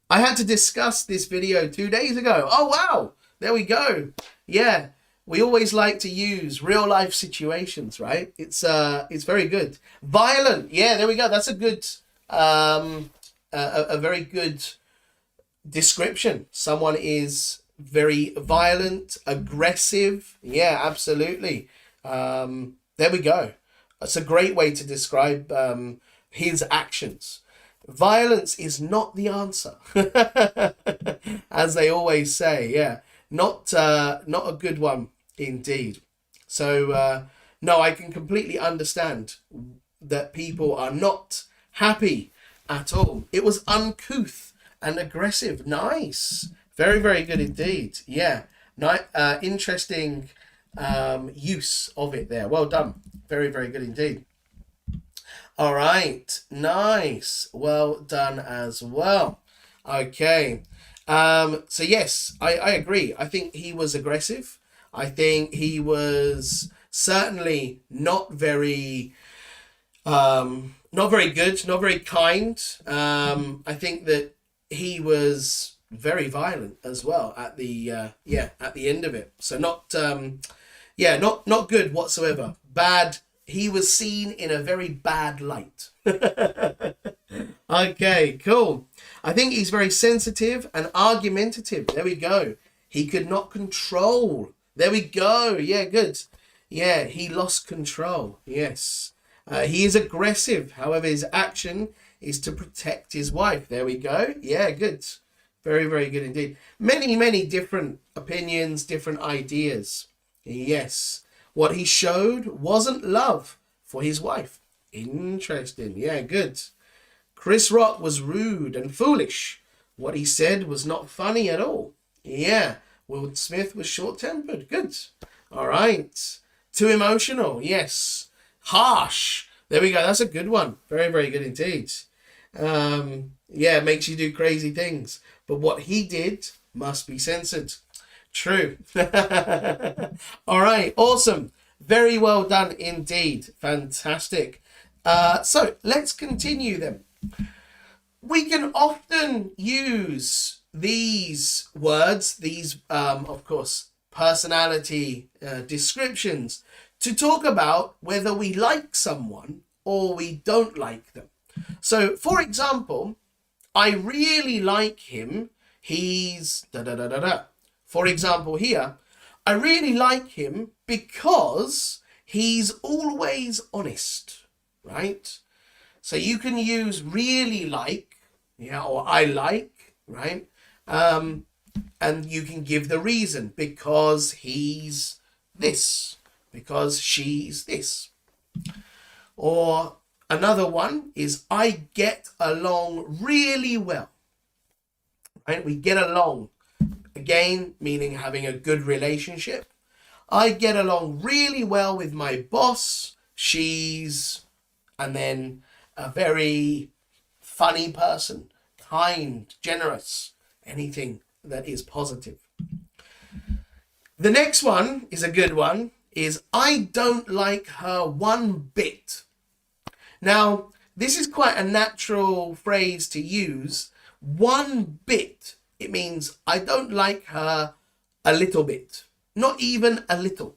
I had to discuss this video 2 days ago. Oh, wow. There we go. Yeah, we always like to use real life situations, right? It's very good. Violent. Yeah, there we go. That's a good a very good description. Someone is very violent, aggressive. Yeah, absolutely. There we go. That's a great way to describe his actions. Violence is not the answer, as they always say. Yeah, not a good one indeed. So no, I can completely understand that people are not happy at all. It was uncouth and aggressive. Nice, very very good indeed. Yeah, interesting use of it there. Well done. Very very good indeed. All right, nice. Well done as well. Okay. So yes, I agree. I think he was aggressive. I think he was certainly not very good, not very kind. I think that he was very violent as well at the at the end of it. So not good whatsoever. Bad. He was seen in a very bad light. Okay, cool. I think he's very sensitive and argumentative. There we go. He could not control. There we go. Yeah, good. Yeah, he lost control. Yes. He is aggressive. However, his action is to protect his wife. There we go. Yeah, good. Very, very good indeed. Many, many different opinions, different ideas. Yes. What he showed wasn't love for his wife. Interesting. Yeah, good. Chris Rock was rude and foolish. What he said was not funny at all. Yeah. Will Smith was short-tempered. Good. All right. Too emotional. Yes. Harsh. There we go. That's a good one. Very, very good indeed. Yeah, makes you do crazy things. But what he did must be censored. True. All right. Awesome. Very well done indeed. Fantastic. So let's continue then. We can often use these words, these, of course, personality descriptions to talk about whether we like someone or we don't like them. So, for example, I really like him. He's da da da da da. For example, here, I really like him because he's always honest, right? So you can use really like, yeah, or I like, right? And you can give the reason because he's this, because she's this. Or another one is I get along really well, right? We get along, again, meaning having a good relationship. I get along really well with my boss. She's, and then a very funny person, kind, generous, anything that is positive. The next one is a good one, is I don't like her one bit. Now, this is quite a natural phrase to use. One bit. It means I don't like her a little bit. Not even a little,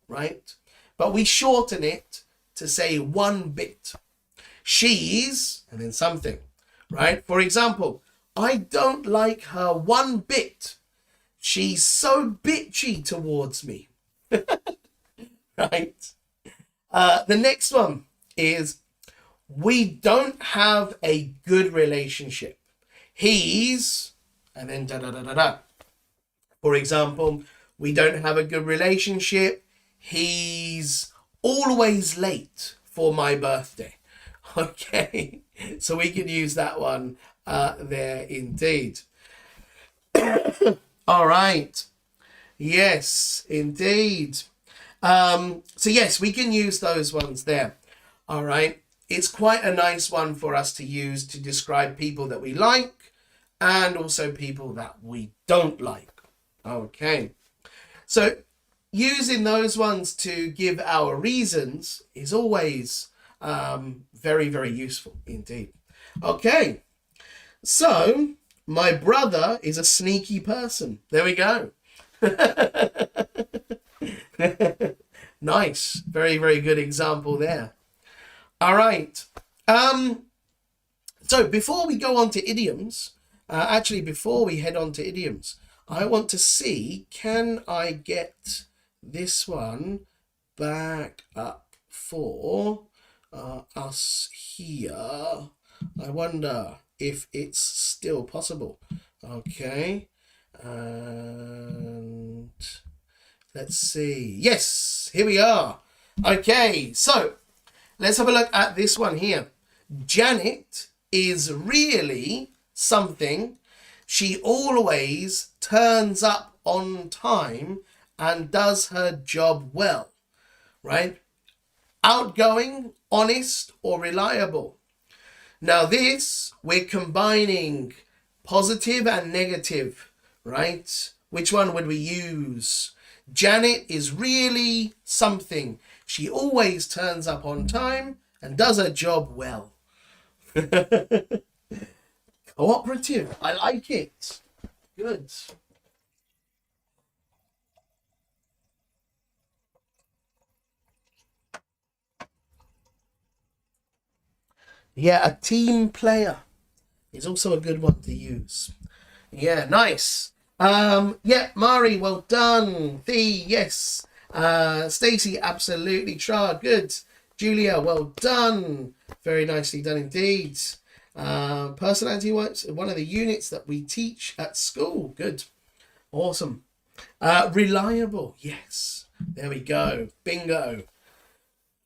right? But we shorten it to say one bit. She's, and then something, right? For example, I don't like her one bit. She's so bitchy towards me, right? The next one is we don't have a good relationship. He's, and then da da da da da. For example, we don't have a good relationship. He's always late for my birthday. Okay, so we can use that one there indeed. All right. Yes, indeed. So yes, we can use those ones there. All right. It's quite a nice one for us to use to describe people that we like and also people that we don't like. Okay. So using those ones to give our reasons is always very, very useful indeed. Okay. So my brother is a sneaky person. There we go. Nice. Very, very good example there. All right. So before we go on to idioms, actually, before we head on to idioms, I want to see, can I get this one back up for us here? I wonder if it's still possible. Okay. And let's see. Yes, here we are. Okay, so let's have a look at this one here. Janet is really something. She always turns up on time and does her job well, right? Outgoing, honest, or reliable. Now this, we're combining positive and negative, right? Which one would we use? Janet is really something. She always turns up on time and does her job well. Cooperative. I like it. Good. Yeah, a team player is also a good one to use. Yeah, nice. Yeah, Mari, well done. Thee, yes. Stacey, absolutely. Tra, good. Julia, well done. Very nicely done indeed. Personality works, one of the units that we teach at school. Good. Awesome. Reliable. Yes. There we go. Bingo.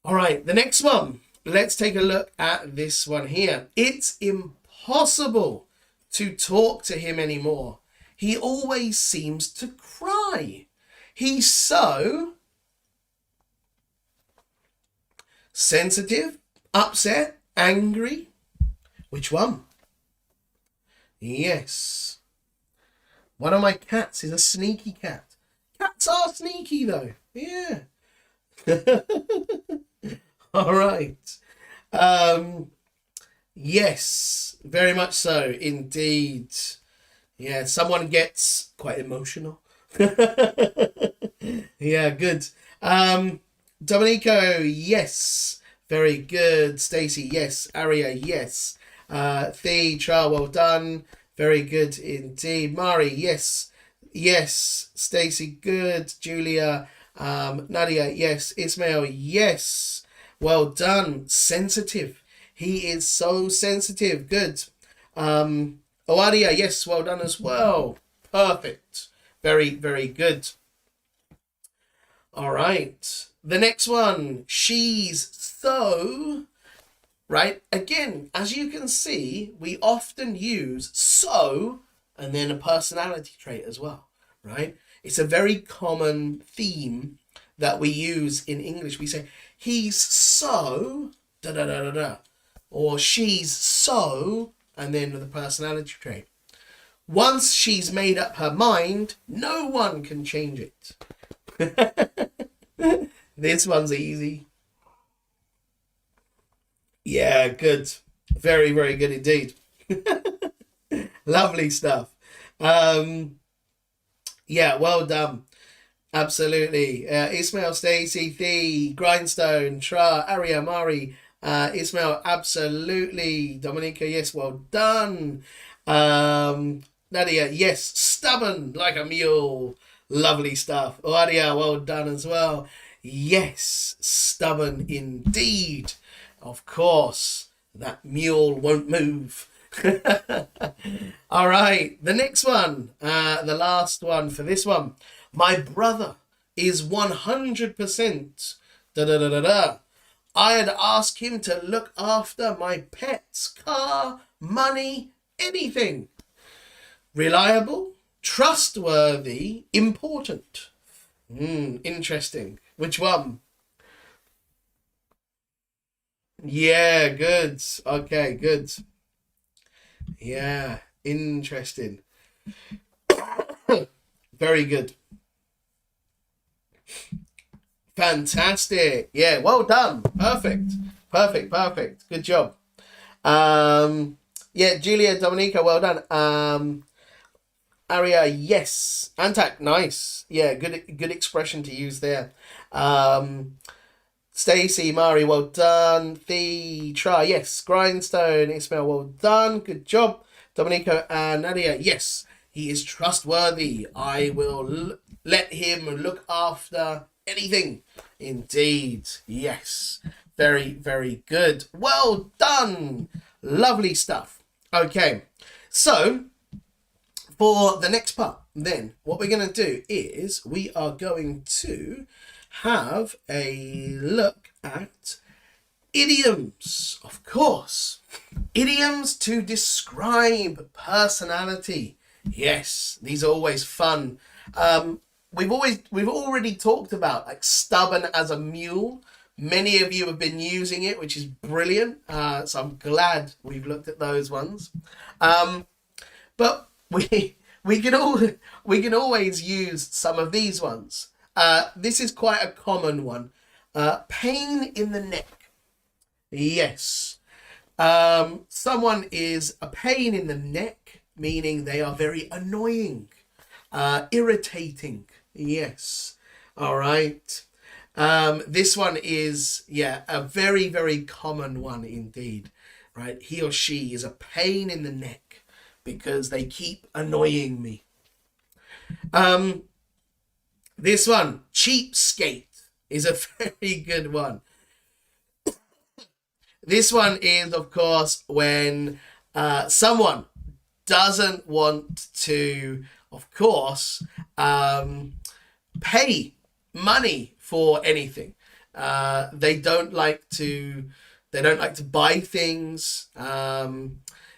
All right, the next one. Let's take a look at this one here. It's impossible to talk to him anymore. He always seems to cry. He's so sensitive, upset, angry. Which one? Yes. One of my cats is a sneaky cat. Cats are sneaky though. Yeah. All right. Yes, very much so indeed. Yeah, someone gets quite emotional. Yeah, good. Domenico, yes. Very good. Stacey, yes. Aria, yes. Thea, Tra, well done. Very good indeed. Mari, yes. Yes. Stacey, good. Julia, Nadia, yes. Ismail, yes. Well done. Sensitive. He is so sensitive. Good. Oadia, yes, well done as well. Perfect. Very, very good. All right. The next one. She's so... Right? Again, as you can see, we often use so and then a personality trait as well. Right? It's a very common theme that we use in English. We say, he's so... da da da da da. Or she's so... and then the personality trait. Once she's made up her mind, no one can change it. This one's easy. Yeah, good. Very, very good indeed. Lovely stuff. Yeah, well done. Absolutely. Ismail, Stacey, Thee, Grindstone, Tra, Aria, Mari, Ismail, absolutely. Dominica, yes, well done. Nadia, yes, stubborn like a mule. Lovely stuff. Oadia, well done as well. Yes, stubborn indeed. Of course, that mule won't move. All right, the next one, the last one for this one. My brother is 100% da da da da da. I'd ask him to look after my pets, car, money, anything. Reliable, trustworthy, important. Interesting. Which one? Yeah, good. Okay, good. Yeah, interesting. Very good. Fantastic. Yeah, well done. Perfect. Perfect, perfect. Good job. Yeah, Julia, Dominica, well done. Aria, yes. Antak, nice. Yeah, good expression to use there. Um, Stacy, Mari, well done. The try, yes. Grindstone, Ismail, well done. Good job. Domenico and Nadia, yes. He is trustworthy. I will let him look after anything. Indeed, yes. Very, very good. Well done. Lovely stuff. Okay, so for the next part, then what we're going to do is we are going to have a look at idioms, of course. Idioms to describe personality. Yes, these are always fun. We've already talked about like stubborn as a mule. Many of you have been using it, which is brilliant. So I'm glad we've looked at those ones. But we can always use some of these ones. This is quite a common one. Pain in the neck. Yes. Someone is a pain in the neck, meaning they are very annoying, irritating. Yes. All right. This one is, yeah, a very, very common one indeed, right? He or she is a pain in the neck because they keep annoying me. This one, cheapskate, is a very good one. This one is, of course, when someone doesn't want to, of course, pay money for anything. They don't like to buy things.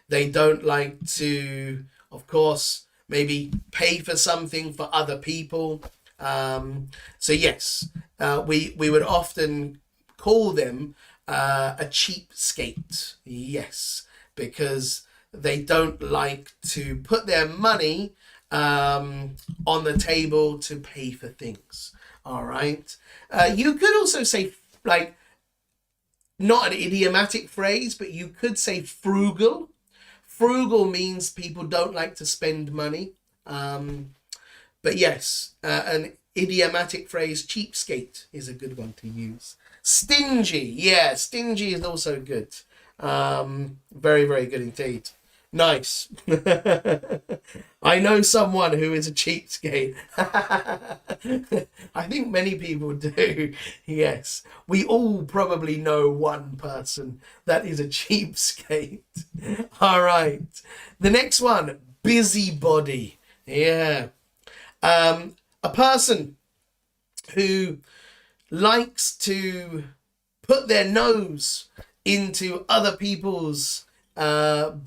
They don't like to, of course, maybe pay for something for other people. So yes, we would often call them a cheapskate. Yes, because they don't like to put their money on the table to pay for things. All right. You could also say, like, not an idiomatic phrase, but you could say frugal. Frugal means people don't like to spend money. But yes, an idiomatic phrase, cheapskate, is a good one to use. Stingy. Yeah, stingy is also good. Very, very good indeed. Nice. I know someone who is a cheapskate. I think many people do. Yes. We all probably know one person that is a cheapskate. All right. The next one, busybody. Yeah. A person who likes to put their nose into other people's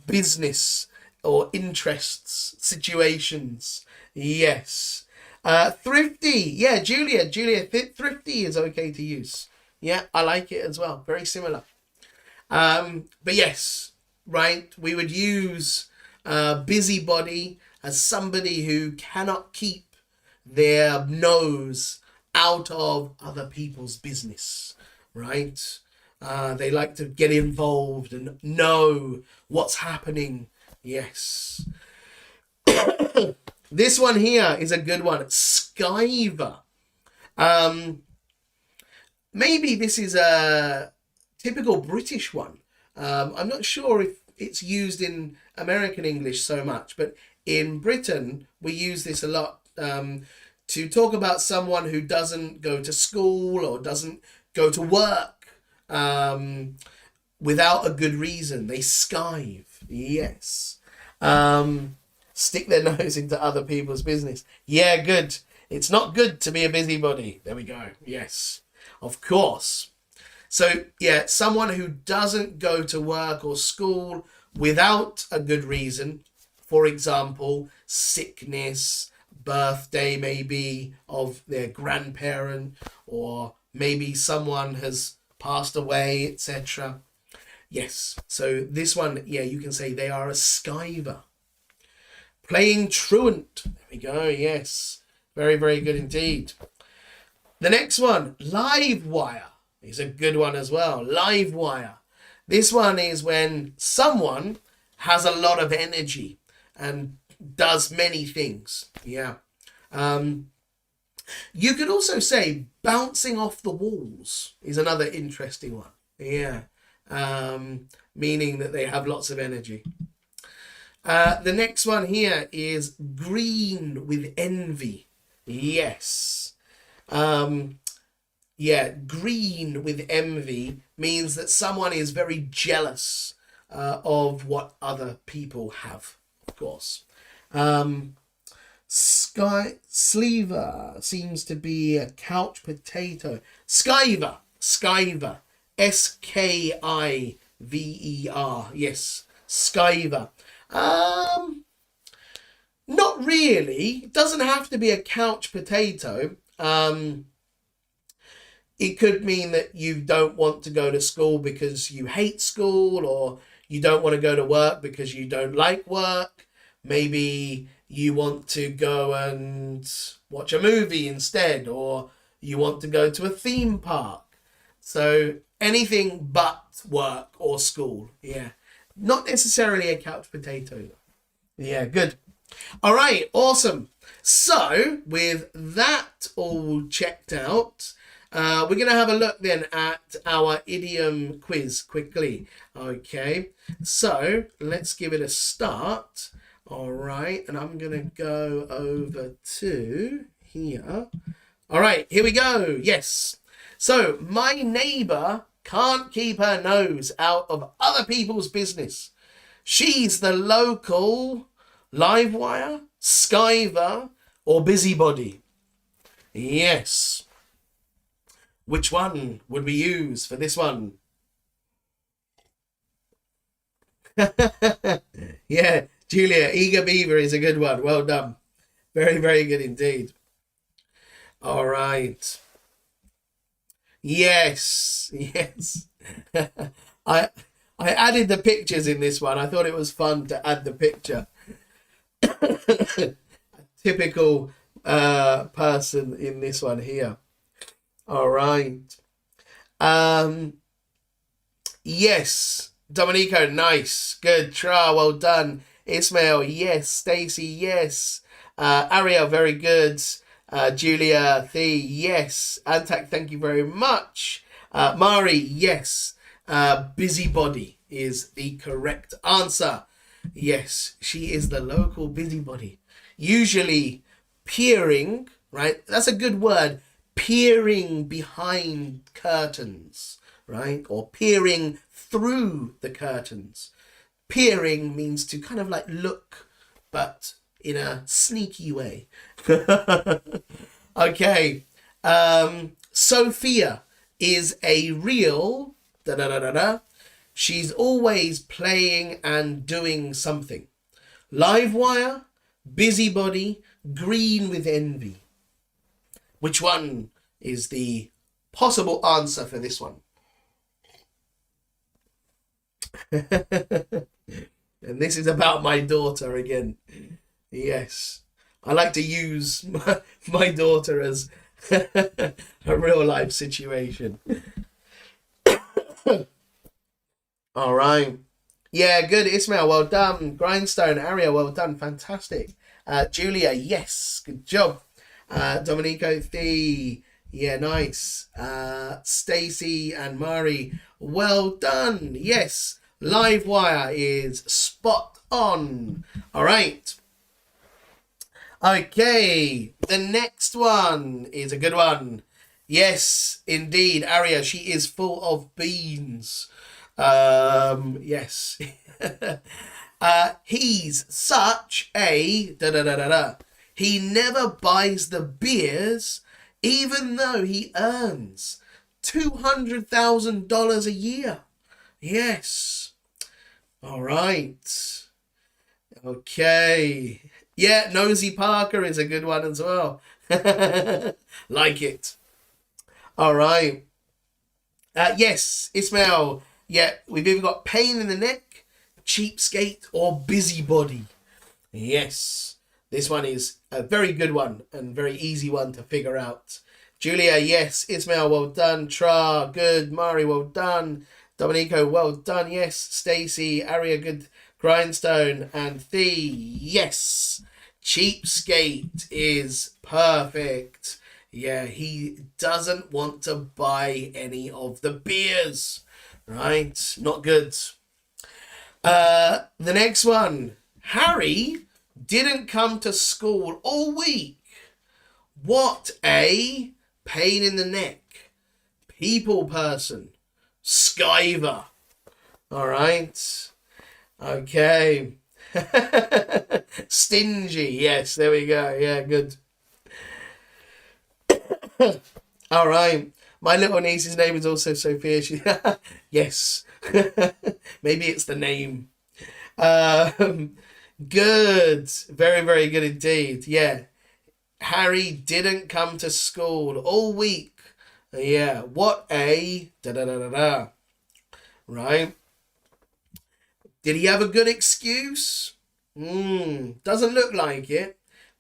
business or interests, situations. Yes. Thrifty. Yeah, Julia, thrifty is okay to use. Yeah, I like it as well. Very similar. But yes, right, we would use busybody as somebody who cannot keep their nose out of other people's business, right? They like to get involved and know what's happening. Yes. This one here is a good one. Skiver. Maybe this is a typical British one. I'm not sure if it's used in American English so much, but in Britain, we use this a lot to talk about someone who doesn't go to school or doesn't go to work without a good reason. They skive. Yes. Stick their nose into other people's business. Yeah, good. It's not good to be a busybody. There we go. Yes, of course. So, yeah, someone who doesn't go to work or school without a good reason. For example, sickness, birthday maybe of their grandparent, or maybe someone has passed away, etc. Yes, so this one, yeah, you can say they are a skiver. Playing truant. There we go, yes. Very, very good indeed. The next one, live wire, is a good one as well. Live wire. This one is when someone has a lot of energy and does many things. Yeah. You could also say bouncing off the walls is another interesting one. Yeah. Meaning that they have lots of energy. The next one here is green with envy. Yes. Yeah, green with envy means that someone is very jealous of what other people have, of course. Sleever seems to be a couch potato. Skiver. Skiver. Yes, skiver. Not really. It doesn't have to be a couch potato. It could mean that you don't want to go to school because you hate school, or you don't want to go to work because you don't like work. Maybe you want to go and watch a movie instead, or you want to go to a theme park. So anything but work or school. Yeah. Not necessarily a couch potato. Yeah, good. All right, awesome. So with that all checked out, we're going to have a look then at our idiom quiz quickly. Okay, so let's give it a start. All right, and I'm going to go over to here. All right, here we go. Yes. So my neighbor can't keep her nose out of other people's business. She's the local livewire, skiver, or busybody. Yes. Which one would we use for this one? Yeah, Julia, eager beaver is a good one. Well done. Very, very good indeed. All right. Yes. I added the pictures in this one. I thought it was fun to add the picture. Typical person in this one here. All right. Yes. Domenico, nice. Good. Tra, well done. Ismail, yes. Stacy, yes. Ariel, very good. Julia, Thea, yes. Antak, thank you very much. Mari, yes. Busybody is the correct answer. Yes, she is the local busybody. Usually peering, right? That's a good word. Peering behind curtains, right? Or peering through the curtains. Peering means to kind of like look, but in a sneaky way. Okay. Sophia is a real She's always playing and doing something. Livewire, busybody, green with envy. Which one is the possible answer for this one? And this is about my daughter again. Yes. I like to use my daughter as a real life situation. All right. Yeah, good. Ismail, well done. Grindstone, Aria, well done. Fantastic. Julia, yes. Good job. Domenico, yeah, nice. Stacy and Mari, well done. Yes. Livewire is spot on. All right. Okay. The next one is a good one. Yes, indeed. Aria, she is full of beans. Yes. He's such a He never buys the beers, even though he earns $200,000 a year. Yes. All right. Okay. Yeah, Nosy Parker is a good one as well. Like it. All right. Yes, Ismail. Yeah, we've either got pain in the neck, cheapskate, or busybody. Yes, this one is a very good one and very easy one to figure out. Julia, yes. Ismail, well done. Tra, good. Mari, well done. Domenico, well done. Yes. Stacy, Aria, good. Grindstone and Thee. Yes. Cheapskate is perfect. Yeah, he doesn't want to buy any of the beers. Right? Not good. The next one. Harry didn't come to school all week. What a pain in the neck. People person. Skiver. All right. Okay. Stingy. Yes, there we go. Yeah, good. All right. My little niece's name is also Sophia. She, yes. Maybe it's the name. Good. Very, very good indeed. Yeah. Harry didn't come to school all week. Yeah. What a da-da-da-da-da. Right. Did he have a good excuse? Doesn't look like it.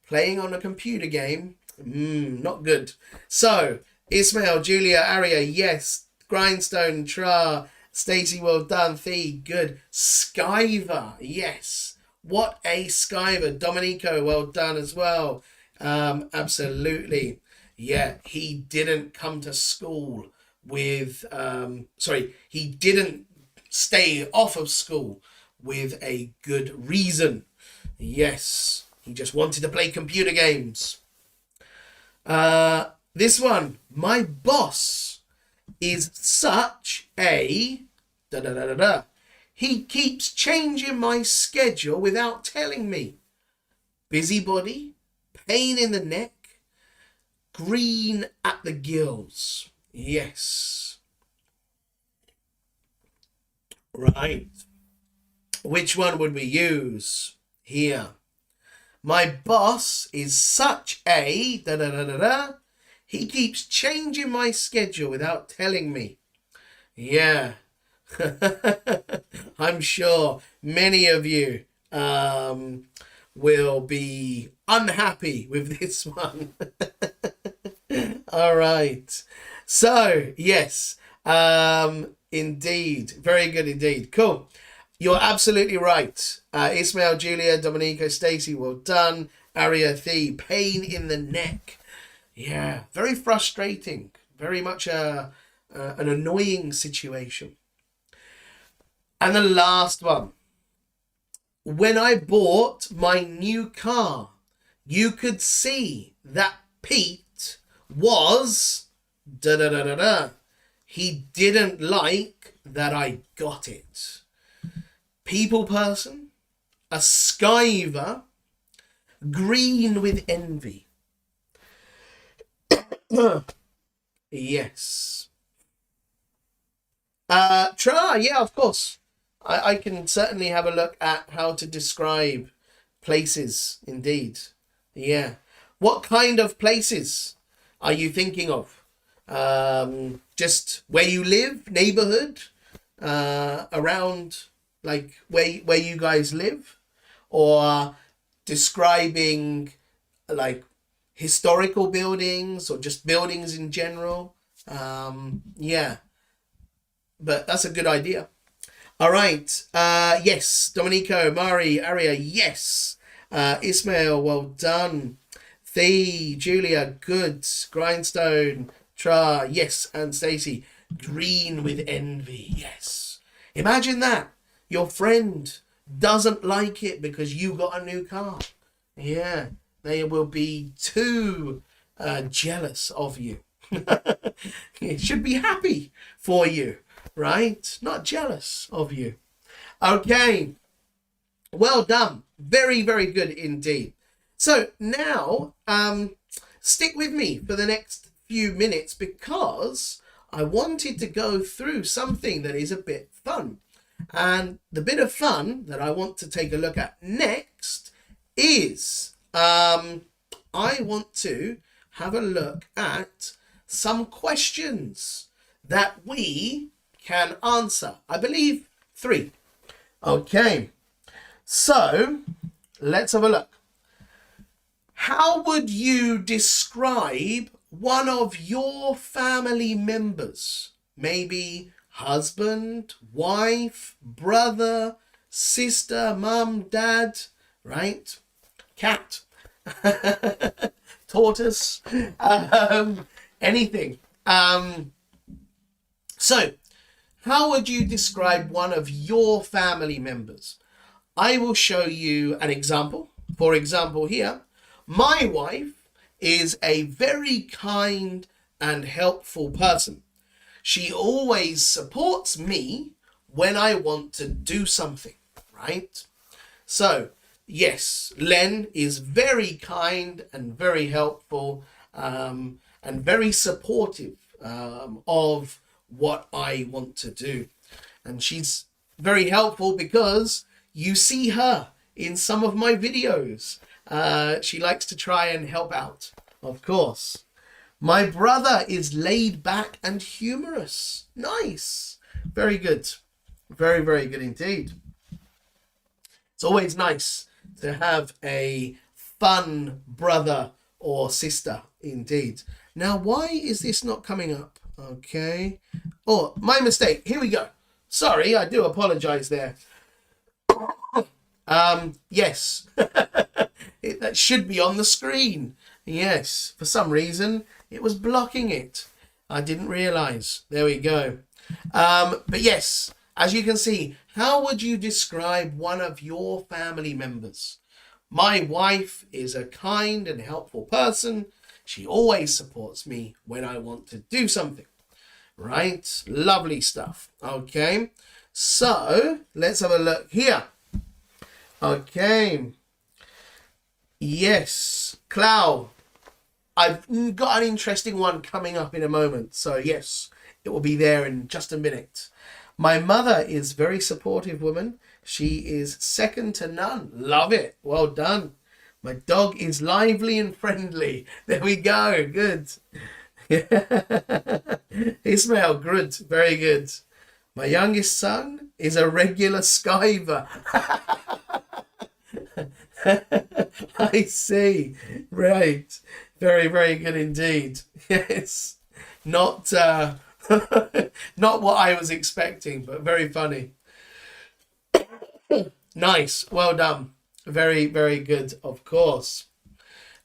Playing on a computer game? Not good. So, Ismail, Julia, Aria, yes. Grindstone, Tra, Stacey, well done. Thee, good. Skiver, yes. What a Skiver. Dominico, well done as well. Absolutely. Yeah, he didn't come to school with, he didn't stay off of school with a good reason. Yes, he just wanted to play computer games. This one, my boss is such a da da da da da. He keeps changing my schedule without telling me. Busybody, pain in the neck, green at the gills. Yes. Right. Which one would we use here? My boss is such a da da da da da. He keeps changing my schedule without telling me. Yeah. I'm sure many of you will be unhappy with this one. All right. So, yes. Indeed. Very good indeed. Cool. You're absolutely right. Ismail, Julia, Dominico, Stacey, well done. Aria, Thee, pain in the neck. Yeah, very frustrating. Very much an annoying situation. And the last one. When I bought my new car, you could see that Pete was da da da da da. He didn't like that I got it. People person, a skiver, green with envy. Yes. Try, yeah, of course. I can certainly have a look at how to describe places, indeed. Yeah. What kind of places are you thinking of? Just where you live, neighborhood, around like where you guys live, or describing like historical buildings or just buildings in general. Yeah, but that's a good idea. All right. Yes, Dominico, Mari, Aria, yes. Ismail, well done. Thee, Julia, good. Grindstone, Tra, yes, and Stacey, green with envy, yes. Imagine that. Your friend doesn't like it because you got a new car. Yeah, they will be too jealous of you. It should be happy for you, right? Not jealous of you. Okay, well done. Very, very good indeed. So now, stick with me for the next few minutes because I wanted to go through something that is a bit fun. And the bit of fun that I want to take a look at next is I want to have a look at some questions that we can answer. I believe 3. Okay, so let's have a look. How would you describe one of your family members? Maybe husband, wife, brother, sister, mum, dad, right? Cat, tortoise, anything. So, how would you describe one of your family members? I will show you an example. For example, here, my wife is a very kind and helpful person. She always supports me when I want to do something, right? So, yes, Len is very kind and very helpful and very supportive of what I want to do. And she's very helpful because you see her in some of my videos. She likes to try and help out, of course. My brother is laid back and humorous. Nice. Very good. Very, very good indeed. It's always nice to have a fun brother or sister indeed. Now, why is this not coming up? Okay. Oh, my mistake. Here we go. Sorry, I do apologize there. Yes. That should be on the screen. Yes. For some reason, it was blocking it. I didn't realize. There we go. But yes, as you can see, how would you describe one of your family members? My wife is a kind and helpful person. She always supports me when I want to do something. Right? Lovely stuff. Okay. So, let's have a look here. Okay. Yes. Clau, I've got an interesting one coming up in a moment. So, yes, it will be there in just a minute. My mother is a very supportive woman. She is second to none. Love it. Well done. My dog is lively and friendly. There we go. Good. Ismail, good. Very good. My youngest son is a regular skiver. I see. Right. Very, very good indeed. Yes. Not not what I was expecting, but very funny. Nice. Well done. Very, very good, of course.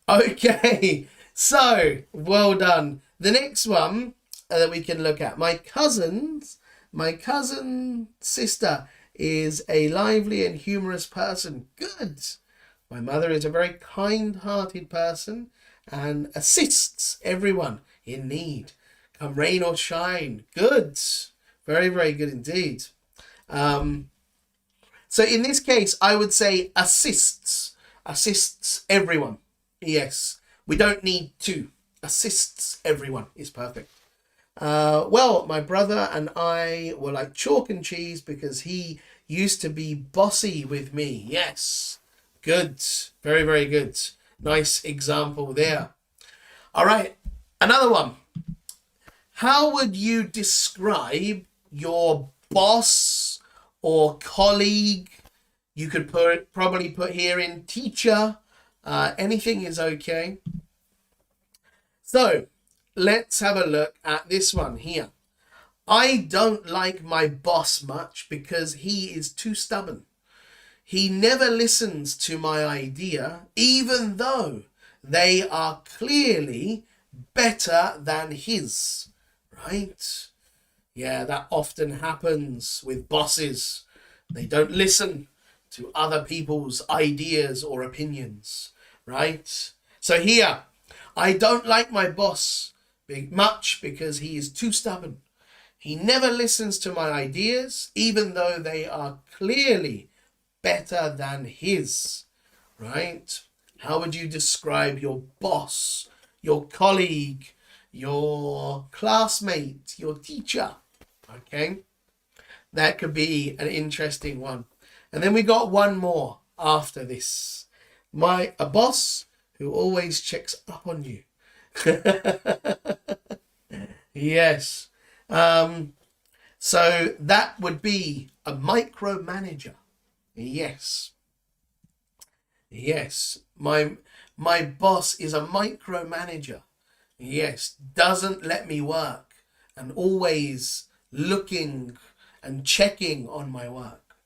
Okay. So, well done. The next one that we can look at. My cousin sister is a lively and humorous person. Good. My mother is a very kind-hearted person and assists everyone in need. Come rain or shine. Good. Very, very good indeed. So in this case, I would say assists. Assists everyone. Yes. We don't need to. Assists everyone is perfect. Well, my brother and I were like chalk and cheese because he used to be bossy with me. Yes. Good. Very, very good. Nice example there. All right. Another one. How would you describe your boss or colleague? You could probably put here in teacher. Anything is okay. So let's have a look at this one here. I don't like my boss much because he is too stubborn. He never listens to my idea, even though they are clearly better than his. Right? Yeah, that often happens with bosses. They don't listen to other people's ideas or opinions. Right? So here, I don't like my boss much because he is too stubborn. He never listens to my ideas, even though they are clearly better than his. Right? How would you describe your boss, your colleague, your classmate, your teacher? Okay? That could be an interesting one. And then we got one more after this. A boss who always checks up on you. Yes. So that would be a micromanager. Yes. Yes. My boss is a micromanager. Yes. Doesn't let me work and always looking and checking on my work.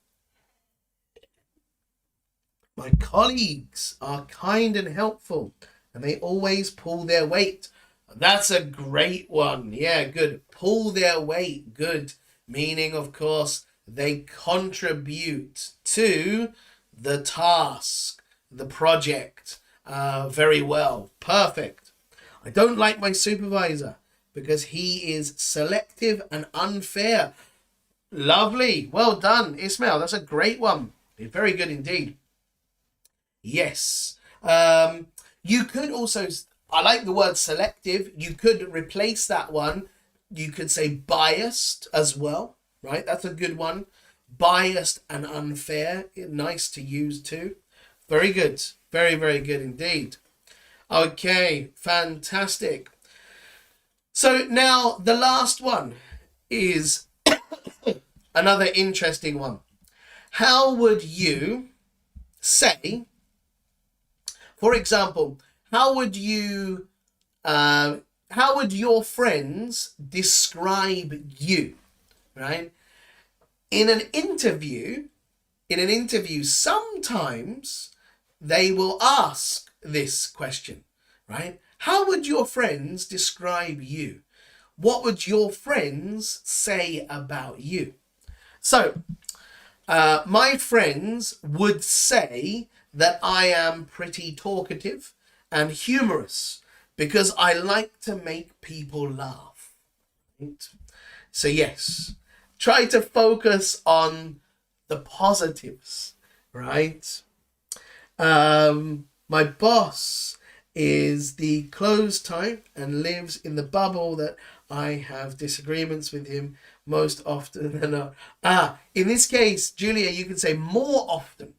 My colleagues are kind and helpful, and they always pull their weight. That's a great one. Yeah, good. Pull their weight. Good. Meaning, of course, they contribute to the task, the project, very well. Perfect. I don't like my supervisor because he is selective and unfair. Lovely. Well done, Ismail. That's a great one. Very good indeed. Yes. You could also, I like the word selective. You could replace that one. You could say biased as well, right? That's a good one. Biased and unfair. Nice to use too. Very good. Very, very good indeed. Okay, fantastic. So now the last one is another interesting one. How would you say, for example, how would your friends describe you, right? In an interview, sometimes they will ask this question, right? How would your friends describe you? What would your friends say about you? So, my friends would say that I am pretty talkative and humorous because I like to make people laugh. Right? So yes, try to focus on the positives, right? My boss is the closed type and lives in the bubble that I have disagreements with him most often than not. In this case, Julia, you can say more often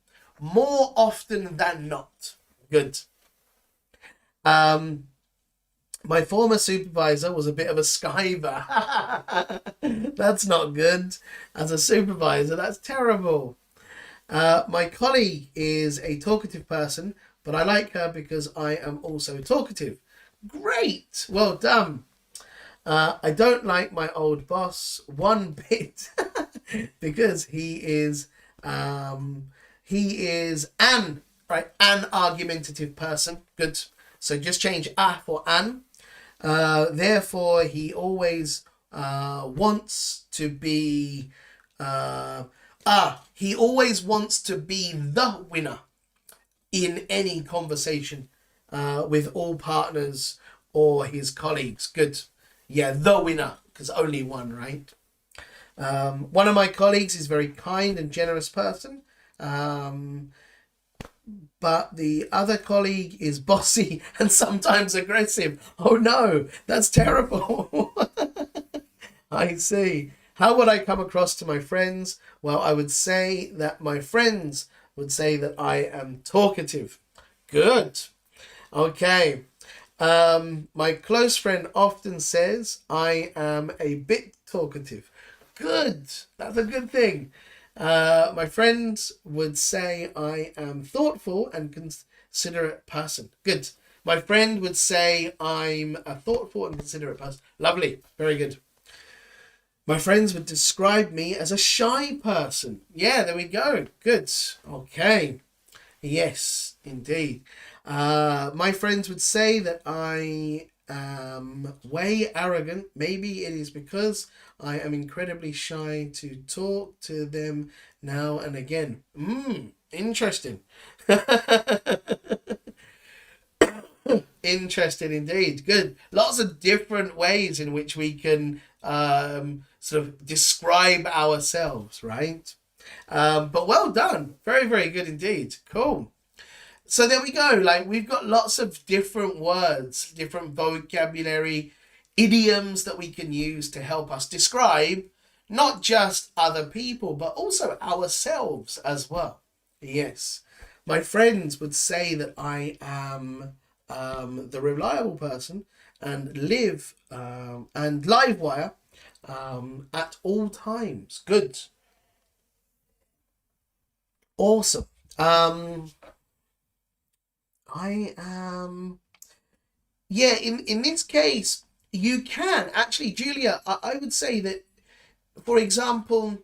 than not. Good. My former supervisor was a bit of a skiver. That's not good. As a supervisor, that's terrible. My colleague is a talkative person, but I like her because I am also talkative. Great. Well done. I don't like my old boss one bit because he is an argumentative person. Good. So just change a for an. Therefore, he always wants to be he always wants to be the winner in any conversation with all partners or his colleagues. Good. Yeah, the winner, because only one, right? One of my colleagues is a very kind and generous person. But the other colleague is bossy and sometimes aggressive. Oh no, that's terrible. I see. How would I come across to my friends? Well, I would say that my friends would say that I am talkative. Good. Okay. My close friend often says I am a bit talkative. Good. That's a good thing. My friends would say I am thoughtful and considerate person. Good. My friend would say I'm a thoughtful and considerate person. Lovely. Very good. My friends would describe me as a shy person. Yeah, there we go. Good. Okay. Yes, indeed. My friends would say that I am way arrogant. Maybe it is because I am incredibly shy to talk to them now and again. Interesting. Interesting indeed. Good. Lots of different ways in which we can sort of describe ourselves, right? But well done. Very, very good indeed. Cool. So there we go. Like, we've got lots of different words, different vocabulary, idioms that we can use to help us describe not just other people, but also ourselves as well. Yes. My friends would say that I am the reliable person and live and live wire at all times. Good. Awesome. I am. Yeah, in this case, you can actually, Julia. I would say that, for example,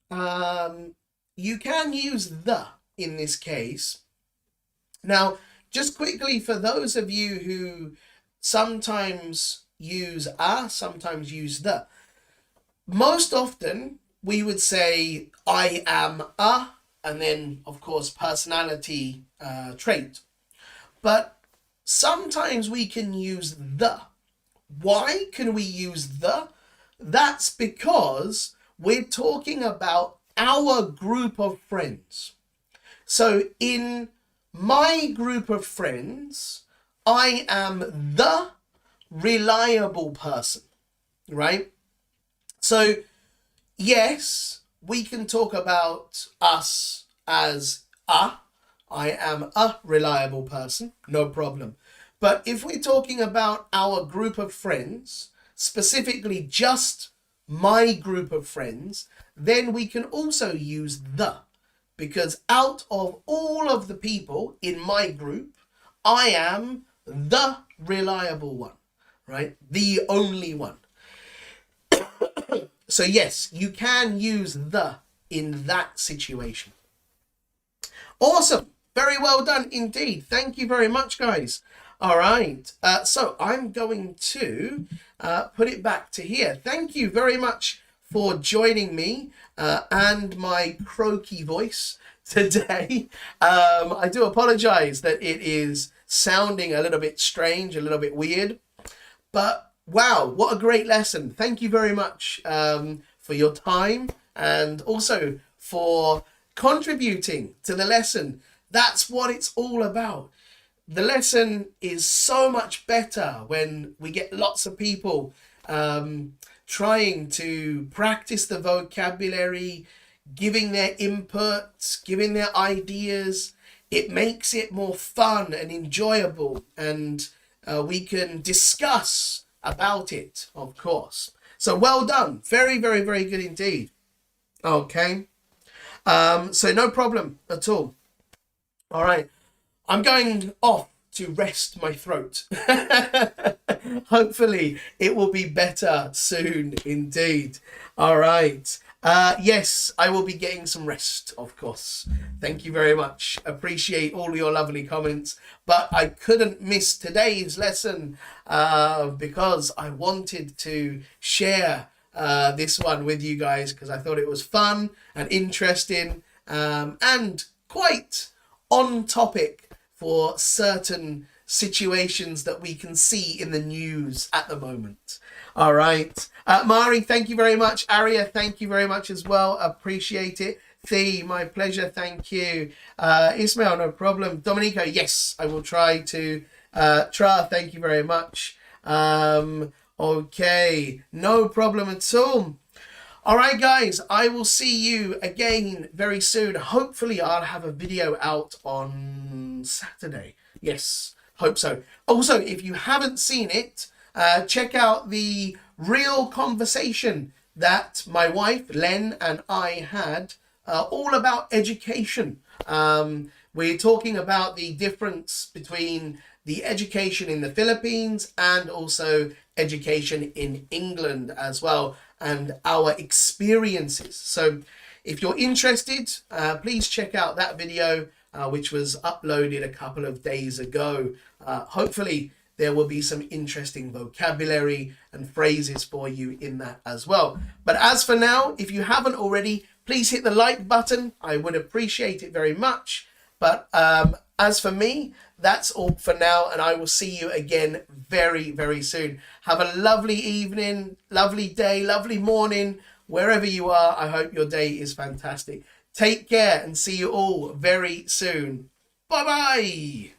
you can use the, in this case. Now, just quickly, for those of you who sometimes use a, sometimes use the, most often we would say I am a, and then of course personality trait. But sometimes we can use the. Why can we use the? That's because we're talking about our group of friends. So in my group of friends, I am the reliable person, right? So yes, we can talk about us as a. I am a reliable person, no problem. But if we're talking about our group of friends, specifically just my group of friends, then we can also use the. Because out of all of the people in my group, I am the reliable one, right? The only one. So yes, you can use the in that situation. Awesome. Very well done indeed. Thank you very much, guys. All right. So I'm going to put it back to here. Thank you very much for joining me and my croaky voice today. I do apologize that it is sounding a little bit strange, a little bit weird, but wow, what a great lesson. Thank you very much for your time and also for contributing to the lesson. That's what it's all about. The lesson is so much better when we get lots of people trying to practice the vocabulary, giving their inputs, giving their ideas. It makes it more fun and enjoyable, and we can discuss about it, of course. So well done. Very, very, very good indeed. Okay. So no problem at all. All right. I'm going off to rest my throat. Hopefully it will be better soon indeed. All right. Yes, I will be getting some rest, of course. Thank you very much. Appreciate all your lovely comments. But I couldn't miss today's lesson because I wanted to share this one with you guys because I thought it was fun and interesting and quite on topic for certain situations that we can see in the news at the moment. All right. Mari, thank you very much. Aria, thank you very much as well. Appreciate it. Thee, my pleasure. Thank you. Ismail, no problem. Domenico, yes, I will try to. Tra, thank you very much. Okay, no problem at all. All right, guys, I will see you again very soon. Hopefully, I'll have a video out on Saturday. Yes, hope so. Also, if you haven't seen it, check out the real conversation that my wife, Len, and I had all about education. We're talking about the difference between the education in the Philippines and also education in England as well, and our experiences. So if you're interested, please check out that video, which was uploaded a couple of days ago. Hopefully there will be some interesting vocabulary and phrases for you in that as well. But as for now, if you haven't already, please hit the like button. I would appreciate it very much. But as for me, that's all for now, and I will see you again very, very soon. Have a lovely evening, lovely day, lovely morning, wherever you are. I hope your day is fantastic. Take care and see you all very soon. Bye-bye.